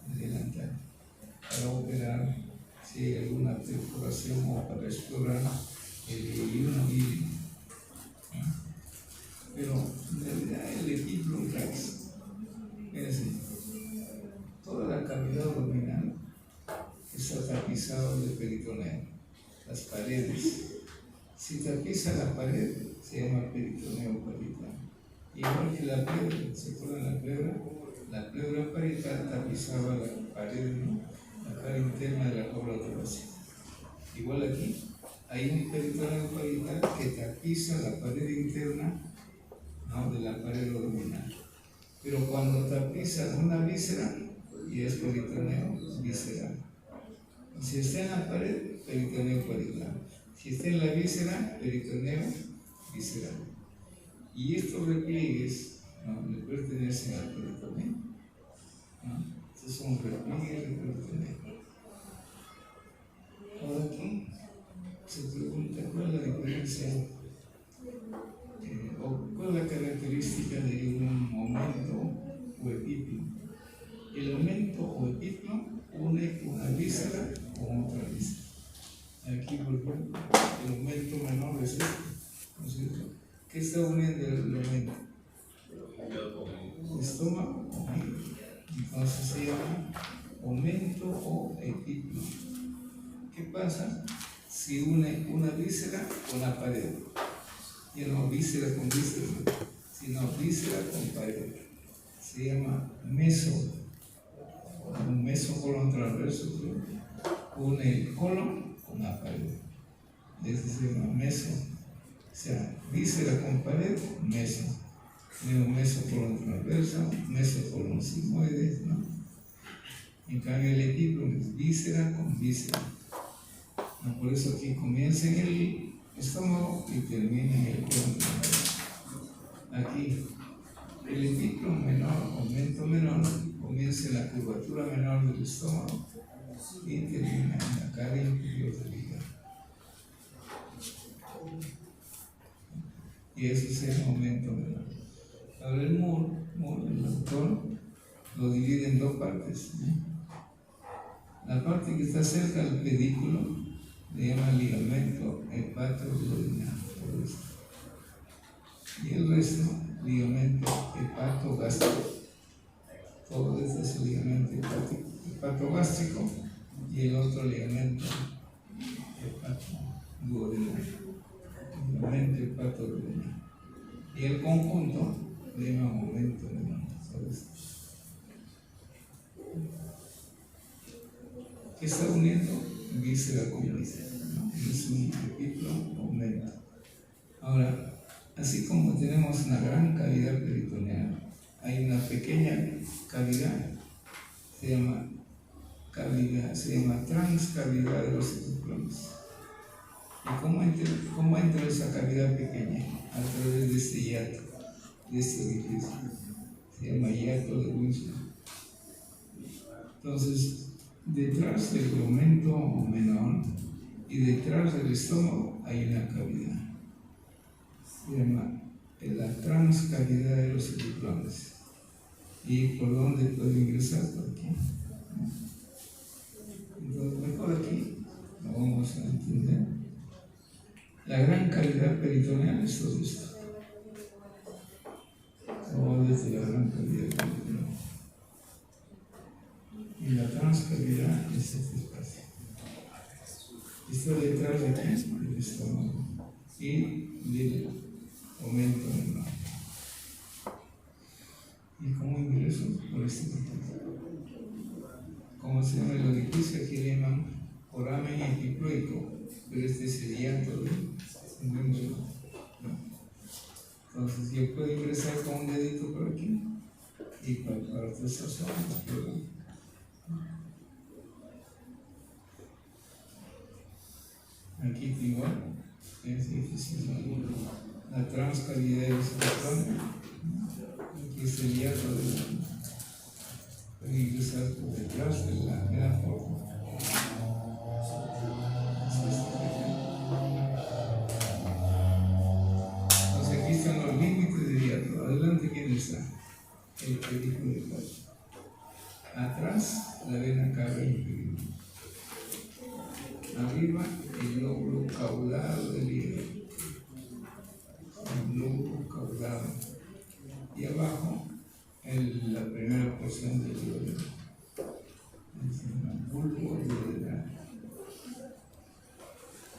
el delantal para operar si hay alguna perforación o para explorar el yeyuno híbrido. Pero en realidad el epíclomo tax, fíjense, toda la cavidad abdominal está tapizado de peritoneo, las paredes. Si tapiza la pared, se llama peritoneo parietal. Igual que la pleura, ¿se acuerdan la pleura parietal tapizaba la pared, ¿no? La cara interna de la córdoba torácica. Igual aquí, hay un peritoneo parietal que tapiza la pared interna, ¿no?, de la pared abdominal. Pero cuando tapiza una víscera, y es peritoneo visceral. Si está en la pared, peritoneo parietal. Si está en la víscera, peritoneo visceral. Y estos repliegues, ¿no?, le pertenecen al peritoneo, ¿no? Estos son repliegues del peritoneo. Ahora aquí se pregunta cuál es la diferencia o cuál es la característica de un aumento o epíclomo. El aumento o epíclomo une una víscera con otra víscera. Aquí, por ejemplo, el aumento menor es este, ¿no es cierto? ¿Qué está uniendo el aumento? Estómago o hígado. Entonces se llama aumento o epíclomo. ¿Qué pasa si une una víscera con la pared? Ya no víscera con víscera, sino víscera con pared. Se llama meso. Un meso colon transverso, une el colon con la pared. Este se llama meso. O sea, víscera con pared, meso. Tenemos meso colon transverso, meso colon sigmoide, ¿no? En cambio el epíclomo es víscera con víscera. ¿No? Por eso aquí comienza en el estómago y termina en el colon transverso. Aquí el epíclomo menor aumenta curvatura menor del estómago y termina en la cara inferior del hígado. Y ese es el momento menor. Ahora el autor lo divide en dos partes. La parte que está cerca del pedículo le llama ligamento hepatoduodenal. Y el resto, ligamento hepatogástrico. Todo esto es el ligamento hepatogástrico y el otro ligamento hepatoduodenal. Ligamento hepatoduodenal. Y el conjunto le llama momento menor. ¿Qué está uniendo? Víscera con víscera, ¿no? Es un triplo aumento. Ahora, así como tenemos una gran cavidad peritoneal, hay una pequeña cavidad, se llama transcavidad de los citoplasmas. ¿Y cómo entra esa cavidad pequeña? A través de este hiato, de este orificio. Se llama hiato de Wilson. Entonces, detrás del grumento menor y detrás del estómago hay una cavidad. Se llama la transcavidad de los citoplasmas. ¿Y por dónde puede ingresar? Por aquí. Entonces, mejor aquí lo vamos a entender. La gran cavidad peritoneal es todo esto. O desde la gran cavidad peritoneal. Y la transcavidad es este espacio. Está detrás de aquí, del estómago y del aumento menor. ¿Y cómo ingreso? Por este orificio. ¿Cómo se llama el orificio? Aquí le llaman foramen epiploico, pero este es el hiato de Wilson. Entonces yo puedo ingresar con un dedito por aquí y para toda esa zona. Aquí igual, es difícil. La transcavidad de los citoplasmas. Aquí es el hiato de puede ingresar por detrás de la gran forma. Entonces aquí están los límites del hiato. Adelante, ¿quién está? El pedículo de Pacho. Atrás, la vena cava inferior. Arriba, el lóbulo caudado del hígado. El lóbulo caudado. Y abajo, la primera porción del hígado. Es el bulbo duodenal.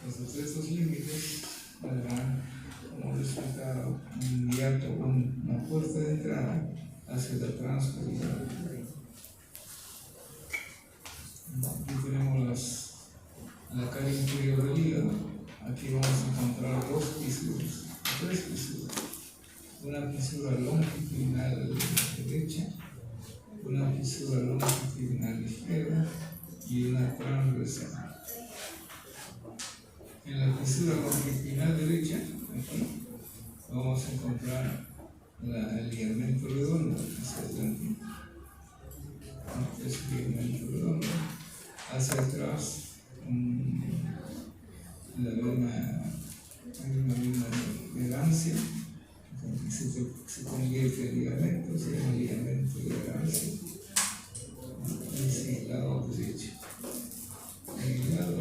Entonces, estos límites darán como resultado un hiato, una puerta de entrada hacia la transcavidad. Aquí tenemos la cara inferior del hígado. Aquí vamos a encontrar tres fisuras. Una fisura longitudinal derecha, una fisura longitudinal izquierda y una transversal. En la fisura longitudinal derecha, aquí, vamos a encontrar el ligamento redondo hacia adelante. Este es el ligamento redondo. Hacia atrás, la vena de Lancia, se convierte en ligamento, se llama ligamento de Lancia. Es el lado derecho. El lado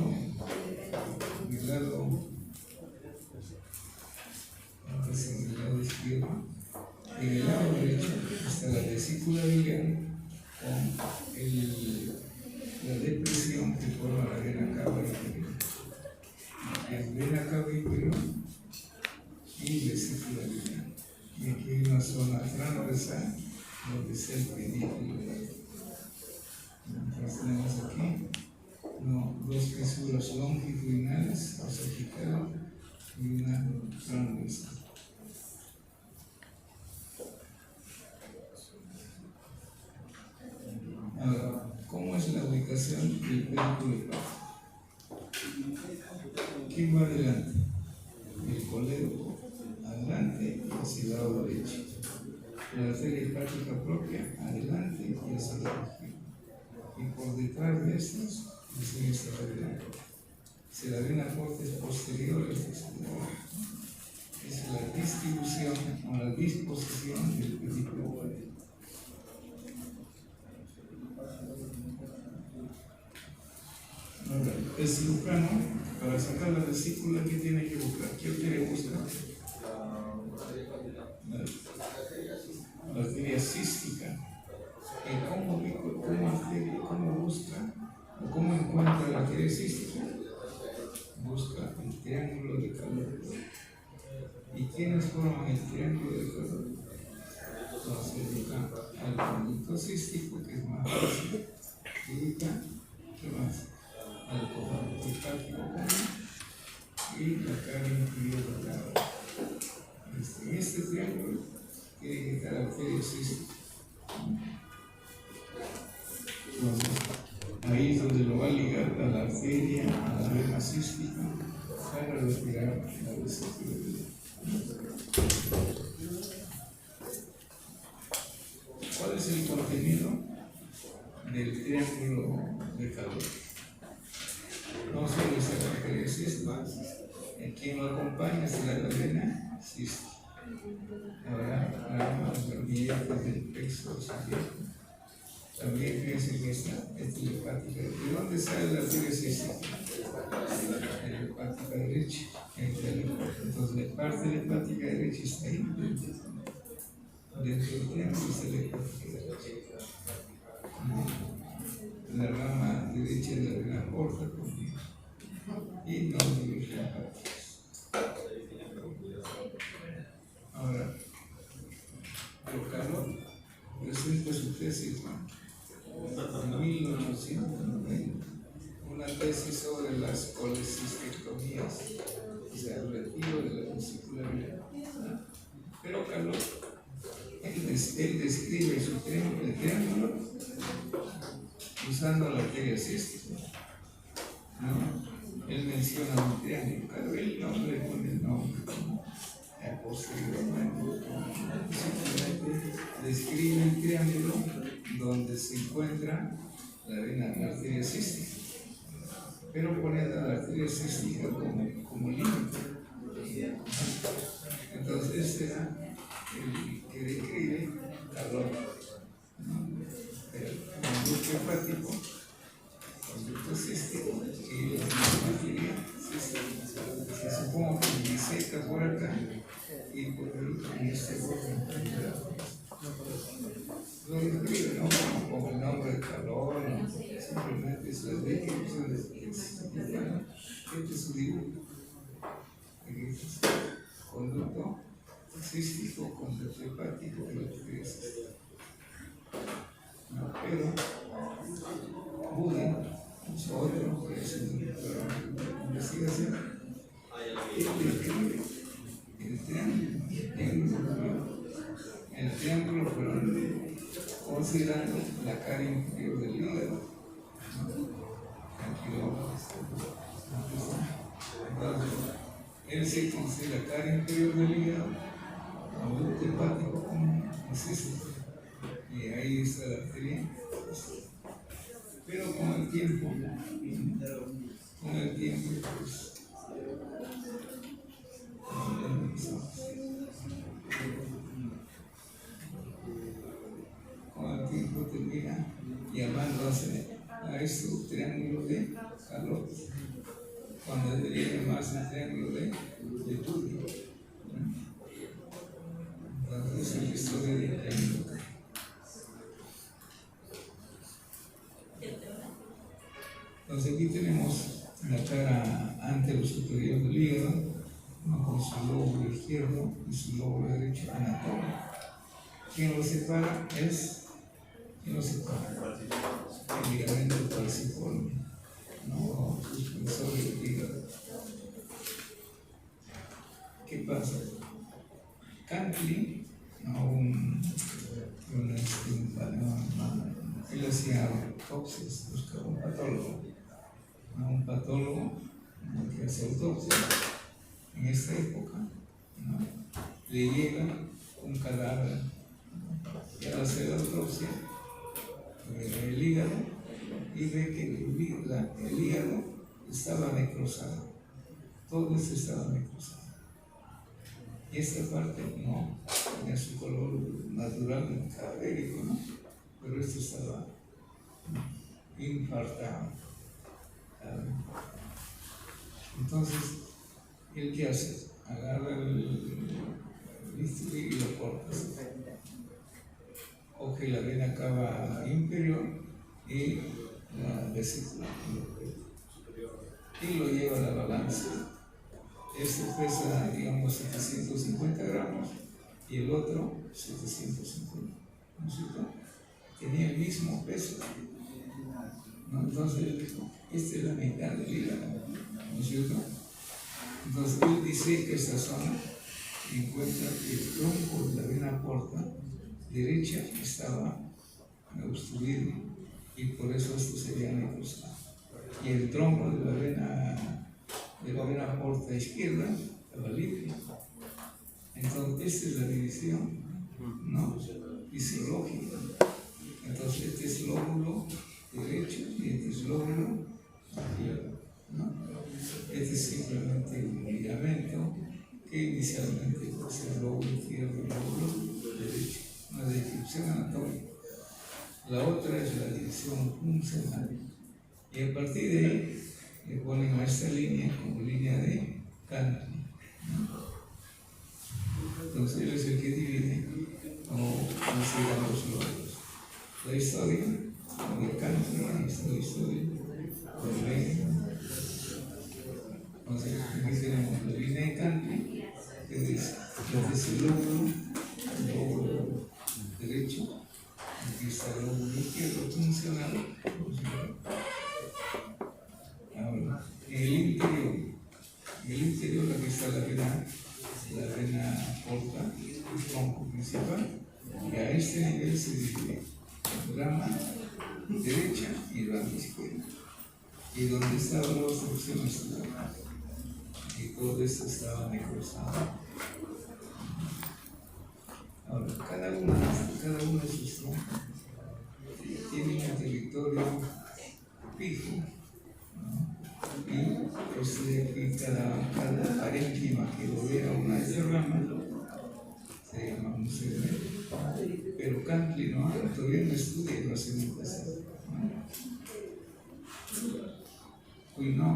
izquierdo. En el lado derecho está la vesícula biliar con la depresión que forma la vena cava inferior. Es vena cava inferior y vesícula biliar. Y aquí hay una zona transversal donde está el pedículo. Entonces tenemos aquí dos fisuras longitudinales o cervicales y una transversal. Ahora, ¿cómo es la ubicación del pedículo hepático? ¿Quién va adelante? El colédoco adelante y hacia el lado derecho. La arteria hepática propia adelante y hacia el lado izquierdo. detrás de estas, dice esta vena. Si la vena porta es posterior, es la distribución o la disposición del pedículo. Ahora, el cirujano, para sacar la vesícula, ¿qué tiene que buscar? ¿Qué quiere buscar? La arteria cística. ¿Cómo busca o cómo encuentra la arteria cística? Busca el triángulo de calor. ¿Y quiénes forman el triángulo de calor? Entonces, llega al conducto cístico, que es más fácil, y ¿qué más? Al conducto hepático común y la cara inferior de la cara. En este triángulo tiene que estar la arteria cística. Entonces, ahí es donde lo va a ligar a la arteria, a la vena cística, para retirar la vesícula. ¿Cuál es el contenido del triángulo de calor? No solo es la arteria cística, quien lo acompaña es la vena cística. Ahora, las ramillas del plexo solar. También piensen que esta es hepática. ¿De dónde sale la arteria cística? De la hepática derecha. Entonces, la parte de la hepática derecha está ahí. Dentro del triángulo está la hepática derecha. La rama derecha de la vena porta conmigo. Y no dirige la hepática. Ahora, Procalor presenta su tesis en 1890, una tesis sobre las colecistectomías, o sea, el retiro de la vesícula biliar. Pero Calor, él describe su triángulo usando la arteria cística. ¿No? Él menciona un triángulo, claro, él no le pone el nombre. Posteriormente, simplemente describe el triángulo donde se encuentra la arteria cística, pero pone a la arteria cística como límite. Entonces, este era el que describe Calor. El conducto hepático, conducto cístico y la arteria cística. Se supone que disecta por acá y por el este borde. Lo describe, ¿no? Con el nombre de Calor, simplemente es la descripción de este es su dibujo. Conducto cístico, conducto hepático y la arteria cística. Pero Buda, otro que es un doctor de investigación, él describe el triángulo, pero considerando la cara inferior del hígado. Entonces, él se considera la cara inferior del hígado, conducto hepático como cístico. Y ahí está la arteria. Pero con el tiempo, pues, con el tiempo termina llamándose a esto triángulo de Calor, cuando debería llamarse el triángulo de Tulio. Entonces, es la historia del triángulo. Entonces, aquí tenemos la cara antero superior del hígado, con su lóbulo izquierdo y su lóbulo derecho anatómico. ¿Quién lo separa? El ligamento falciforme, no suspensor del hígado. ¿Qué pasa? Cantley, él hacía autopsias, buscaba un patólogo que hace autopsia. En esta época, ¿no? Le llega un cadáver y al hacer la autopsia el hígado y ve el hígado estaba necrosado, todo esto estaba necrosado. Y esta parte no, tenía su color natural, cadavérico, ¿no? Pero esto estaba infartado. Entonces, ¿él qué hace? Agarra el bisturí y lo corta. Coge la vena cava inferior y la vesícula y lo lleva a la balanza. Este pesa, digamos, 750 gramos y el otro 750, ¿no es cierto? Tenía el mismo peso, ¿no? Entonces, esta es la mitad del hígado, ¿no es cierto? Entonces, él dice que esta zona encuentra que el tronco de la vena porta derecha estaba obstruido y por eso esto sería necrosado. Y el tronco de la vena porta izquierda estaba libre. Entonces, esta es la división, ¿no? Fisiológica. Entonces, este es lóbulo derecho y este es lóbulo izquierdo, ¿no? Este es simplemente un ligamento que inicialmente puede ser lóbulo izquierdo y lóbulo derecho, una descripción anatómica. La otra es la división funcional. Y a partir de ahí le ponen a esta línea como línea de Cantley, ¿no? Entonces él es el que divide o considera los lóbulos. La historia de Cantley, esta historia de Ley. Entonces aquí tenemos la línea de Cantley, que dice el lóbulo derecho, aquí está el lóbulo izquierdo funcional. Ahora, en el interior aquí está la vena porta, el tronco principal, y a este nivel se divide rama derecha y rama izquierda. Y donde estaba la obstrucción estaba, y todo esto estaba necrosado. Ahora, cada uno de sus troncos tiene un territorio fijo, ¿no? Y cada parénquima que rodea una de esas ramas se llama un segmento. Pero Cantley todavía no estudia la segmentación, ¿no?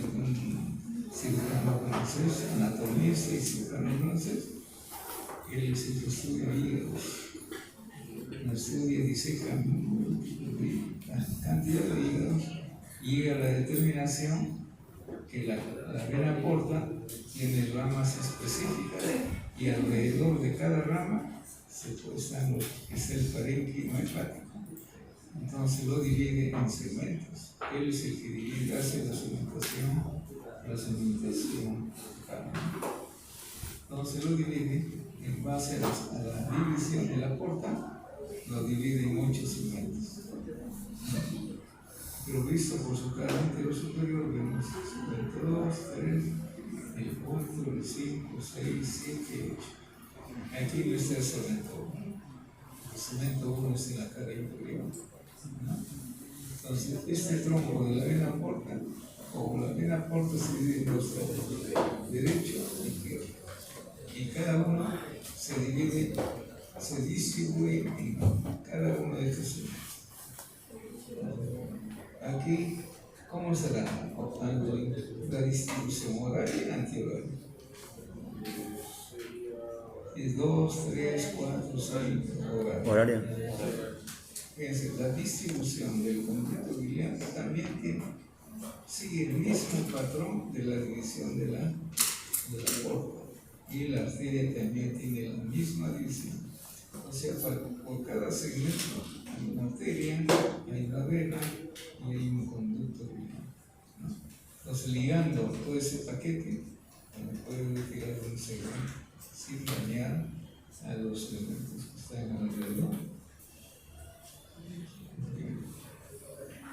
Un cirujano francés, anatomista y cirujano francés, él es el que estudia hígados. No estudia y diseca la cantidad de hígados y llega a la determinación que la vena porta tiene ramas específicas y alrededor de cada rama está el parénquima hepático. Entonces lo divide en segmentos. Él es el que divide, hace la segmentación. Entonces lo divide en base a la división de la porta, lo divide en 8 segmentos. Pero visto por su cara anterior superior, vemos el 2, 3, el 4, el 5, 6, 7, 8. Aquí no está el segmento 1. El segmento 1 está en la cara inferior, ¿no? Entonces, este tronco de la vena porta, o la vena porta se divide en 2 troncos, derecho e izquierdo. Y cada uno se distribuye en cada uno de estos segmentos. Aquí, ¿cómo será la distribución horaria y antihoraria? Es 2, 3, 4, 5 horaria. Fíjense, la distribución del conducto biliar también sigue el mismo patrón de la división de la porta. Y la arteria también tiene la misma división. O sea, por cada segmento hay una arteria, hay una vena y hay un conducto biliar, ¿no? Entonces, ligando todo ese paquete, se puede retirar un segmento sin dañar a los segmentos que están alrededor.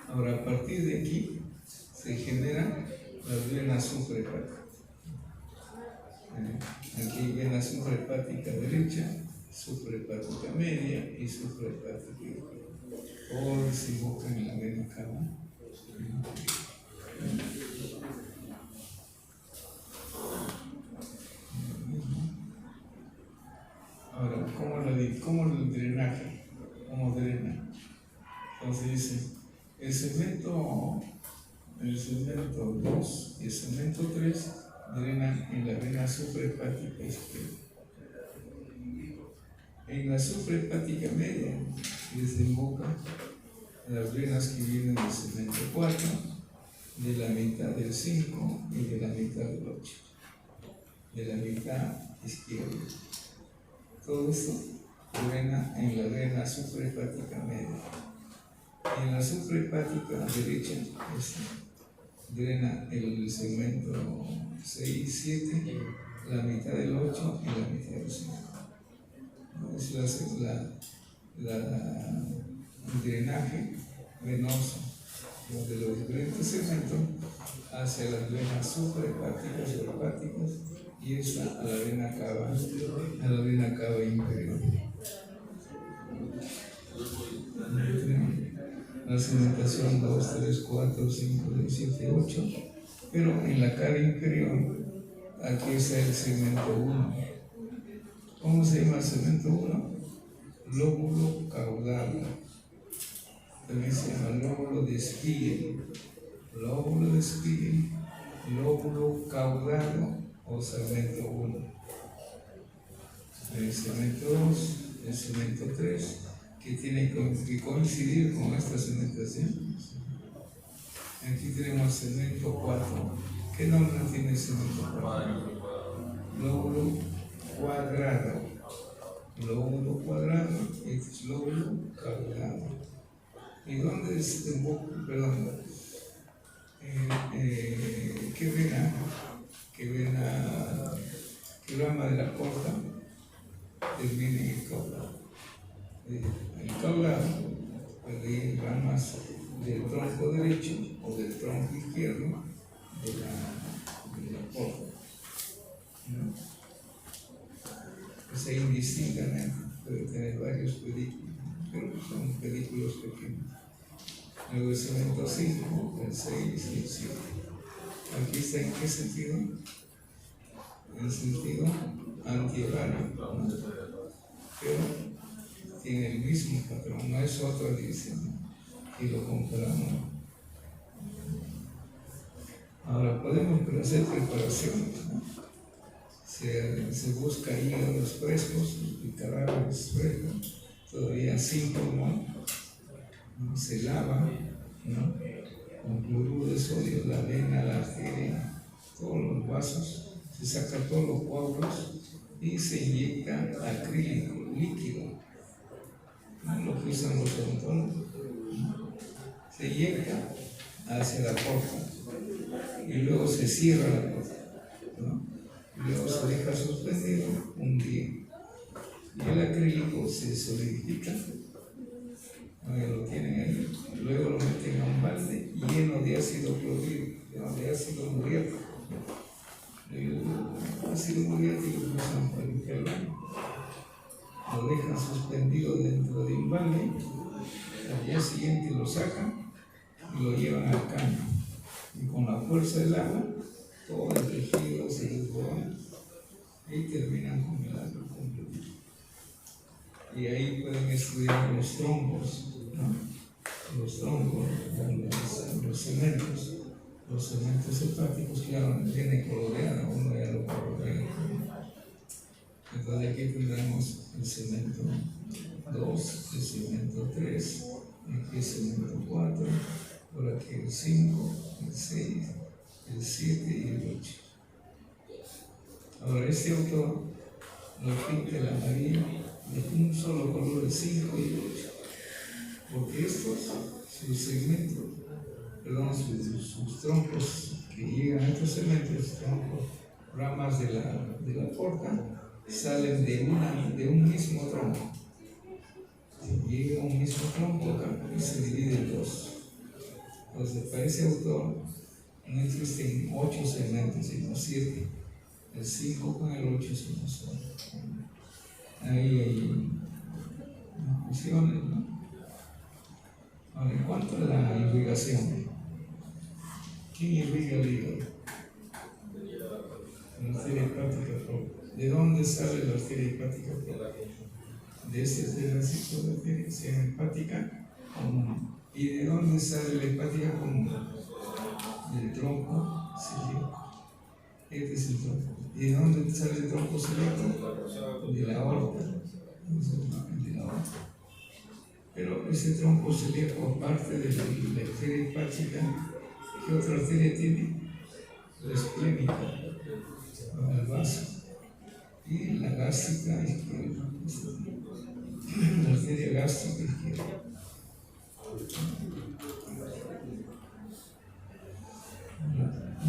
Ahora, a partir de aquí se generan las venas suprahepáticas. Aquí hay vena suprahepática derecha, suprahepática media y suprahepática izquierda. Todos se invocan en la vena cava Ahora, ¿cómo el drenaje? ¿Cómo drena? Entonces dice, el segmento 2 y el segmento 3 drenan en la vena suprahepática izquierda. En la suprahepática media desemboca las venas que vienen del segmento 4, de la mitad del 5 y de la mitad del 8, de la mitad izquierda. Todo esto drena en la vena suprahepática media. En la suprahepática derecha drena el segmento 6 y 7, la mitad del 8 y la mitad del 5. Es el drenaje venoso de los diferentes segmentos hacia las venas suprahepáticas o hepáticas y esta a la vena cava inferior. La segmentación 2, 3, 4, 5, 6, 7, 8, pero en la cara inferior aquí está el segmento 1. ¿Cómo se llama el segmento 1? Lóbulo caudal. También se llama lóbulo de Spiegel, lóbulo caudado o segmento 1. El segmento 2, el segmento 3, que tiene que coincidir con esta segmentación. Aquí tenemos el segmento 4. ¿Qué nombre tiene el segmento 4? Lóbulo cuadrado. Lóbulo cuadrado es lóbulo caudado. ¿Y dónde desemboca? Perdón. ¿Qué rama de la porta termina en el caudado? El caudado puede ir ramas del tronco derecho o del tronco izquierdo de la porta. ¿No? Pues indistintamente puede tener varios pedículos, pero son pedículos pequeños. Luego el segmento 5, el 6 y el 7. Aquí está en qué sentido? En sentido antiorario, ¿no? Pero tiene el mismo patrón, no es otra división. Y lo comparamos. Ahora podemos hacer preparaciones, ¿no? Se busca hígados frescos y cadáveres frescos, todavía sin pulmón, ¿no? Se lava, ¿no? Con cloruro de sodio, la vena, la arteria, todos los vasos, se saca todos los coágulos y se inyecta acrílico líquido, ¿no? Lo que usan los odontólogos, ¿no? Se inyecta hacia la porta y luego se cierra la porta, ¿no? Luego se deja suspendido un día y el acrílico se solidifica, lo tienen ahí, luego lo meten a un balde lleno de ácido clorhídrico, de ácido muriático. El ácido muriático lo usan para limpiar el baño. Lo dejan suspendido dentro de un balde, al día siguiente lo sacan y lo llevan al caño, y con la fuerza del agua todo el tejido se desborona y terminan con el agua completo. Y ahí pueden estudiar los troncos, ¿no? Los troncos, los segmentos hepáticos, claro, tienen coloreado, uno ya lo colorea. Entonces aquí tendremos el segmento 2, el segmento 3, aquí el segmento 4, por aquí el 5, el 6, el 7 y el 8. Ahora, este autor lo pinta el amarillo de un solo color, el 5 y el 8, porque estos, sus segmentos, sus troncos que llegan a estos segmentos, troncos, ramas de la porta, salen de un mismo tronco. Llega a un mismo tronco acá y se divide en dos. Entonces, para ese autor no existen 8 segmentos, sino 7. El 5 con el 8 son los solo. Ahí hay funciones, ¿no? Ahora, en cuanto a la irrigación, ¿Quién irriga el hígado? La arteria hepática propia. ¿De dónde sale la arteria hepática propia? De este pedacito de arteria, se llama hepática común. ¿Y de dónde sale la hepática común? Del tronco celíaco. Este es el tronco. ¿Y de dónde sale el tronco celíaco? De la aorta. De la aorta. Pero ese tronco celíaco, aparte de la arteria hepática, ¿qué otra arteria tiene? La esplénica, el vaso. Y la gástrica izquierda. La arteria gástrica izquierda.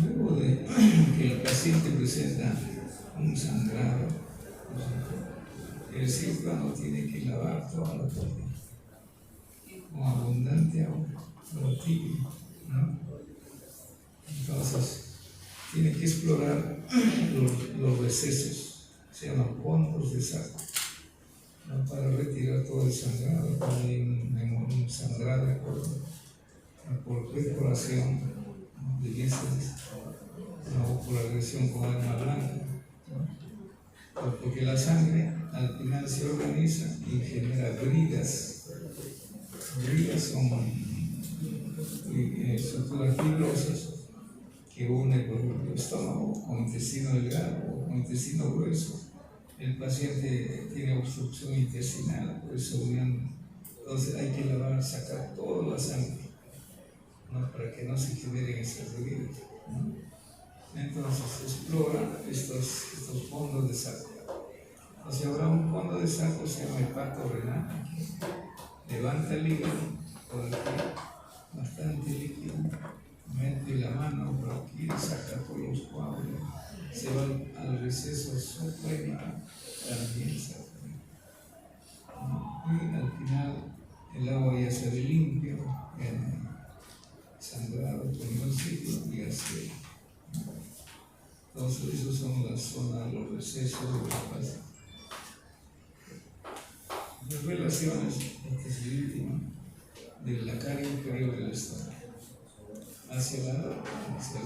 Luego de que el paciente presenta un sangrado, el cirujano tiene que lavar toda la arteria con abundante agua, agua tibia, ¿no? Entonces, tiene que explorar los recesos, se llaman fondos de saco, ¿no? Para retirar todo el sangrado. Cuando hay un sangrado por perforación, ¿no? De diésel, ¿no? O por agresión con arma blanca, ¿no? Porque la sangre al final se organiza y genera bridas. Bridas son estructuras fibrosas que une, por ejemplo, el estómago con intestino delgado o con intestino grueso. El paciente tiene obstrucción intestinal por esa unión. Entonces hay que lavar, sacar toda la sangre, ¿no? Para que no se generen esas heridas, ¿no? Entonces explora estos fondos de saco. O sea, habrá un fondo de saco, se llama hepato renal. Levanta el hígado por aquí, bastante líquido, mete la mano por aquí, saca todos los coágulos, se va al receso supremo, también saca. Y al final el agua ya se ve limpio, sangrado por el sitio y así. Entonces, esas son las zonas, los recesos de la fase. Las relaciones, este es el último, de la cara inferior del estómago, hacia la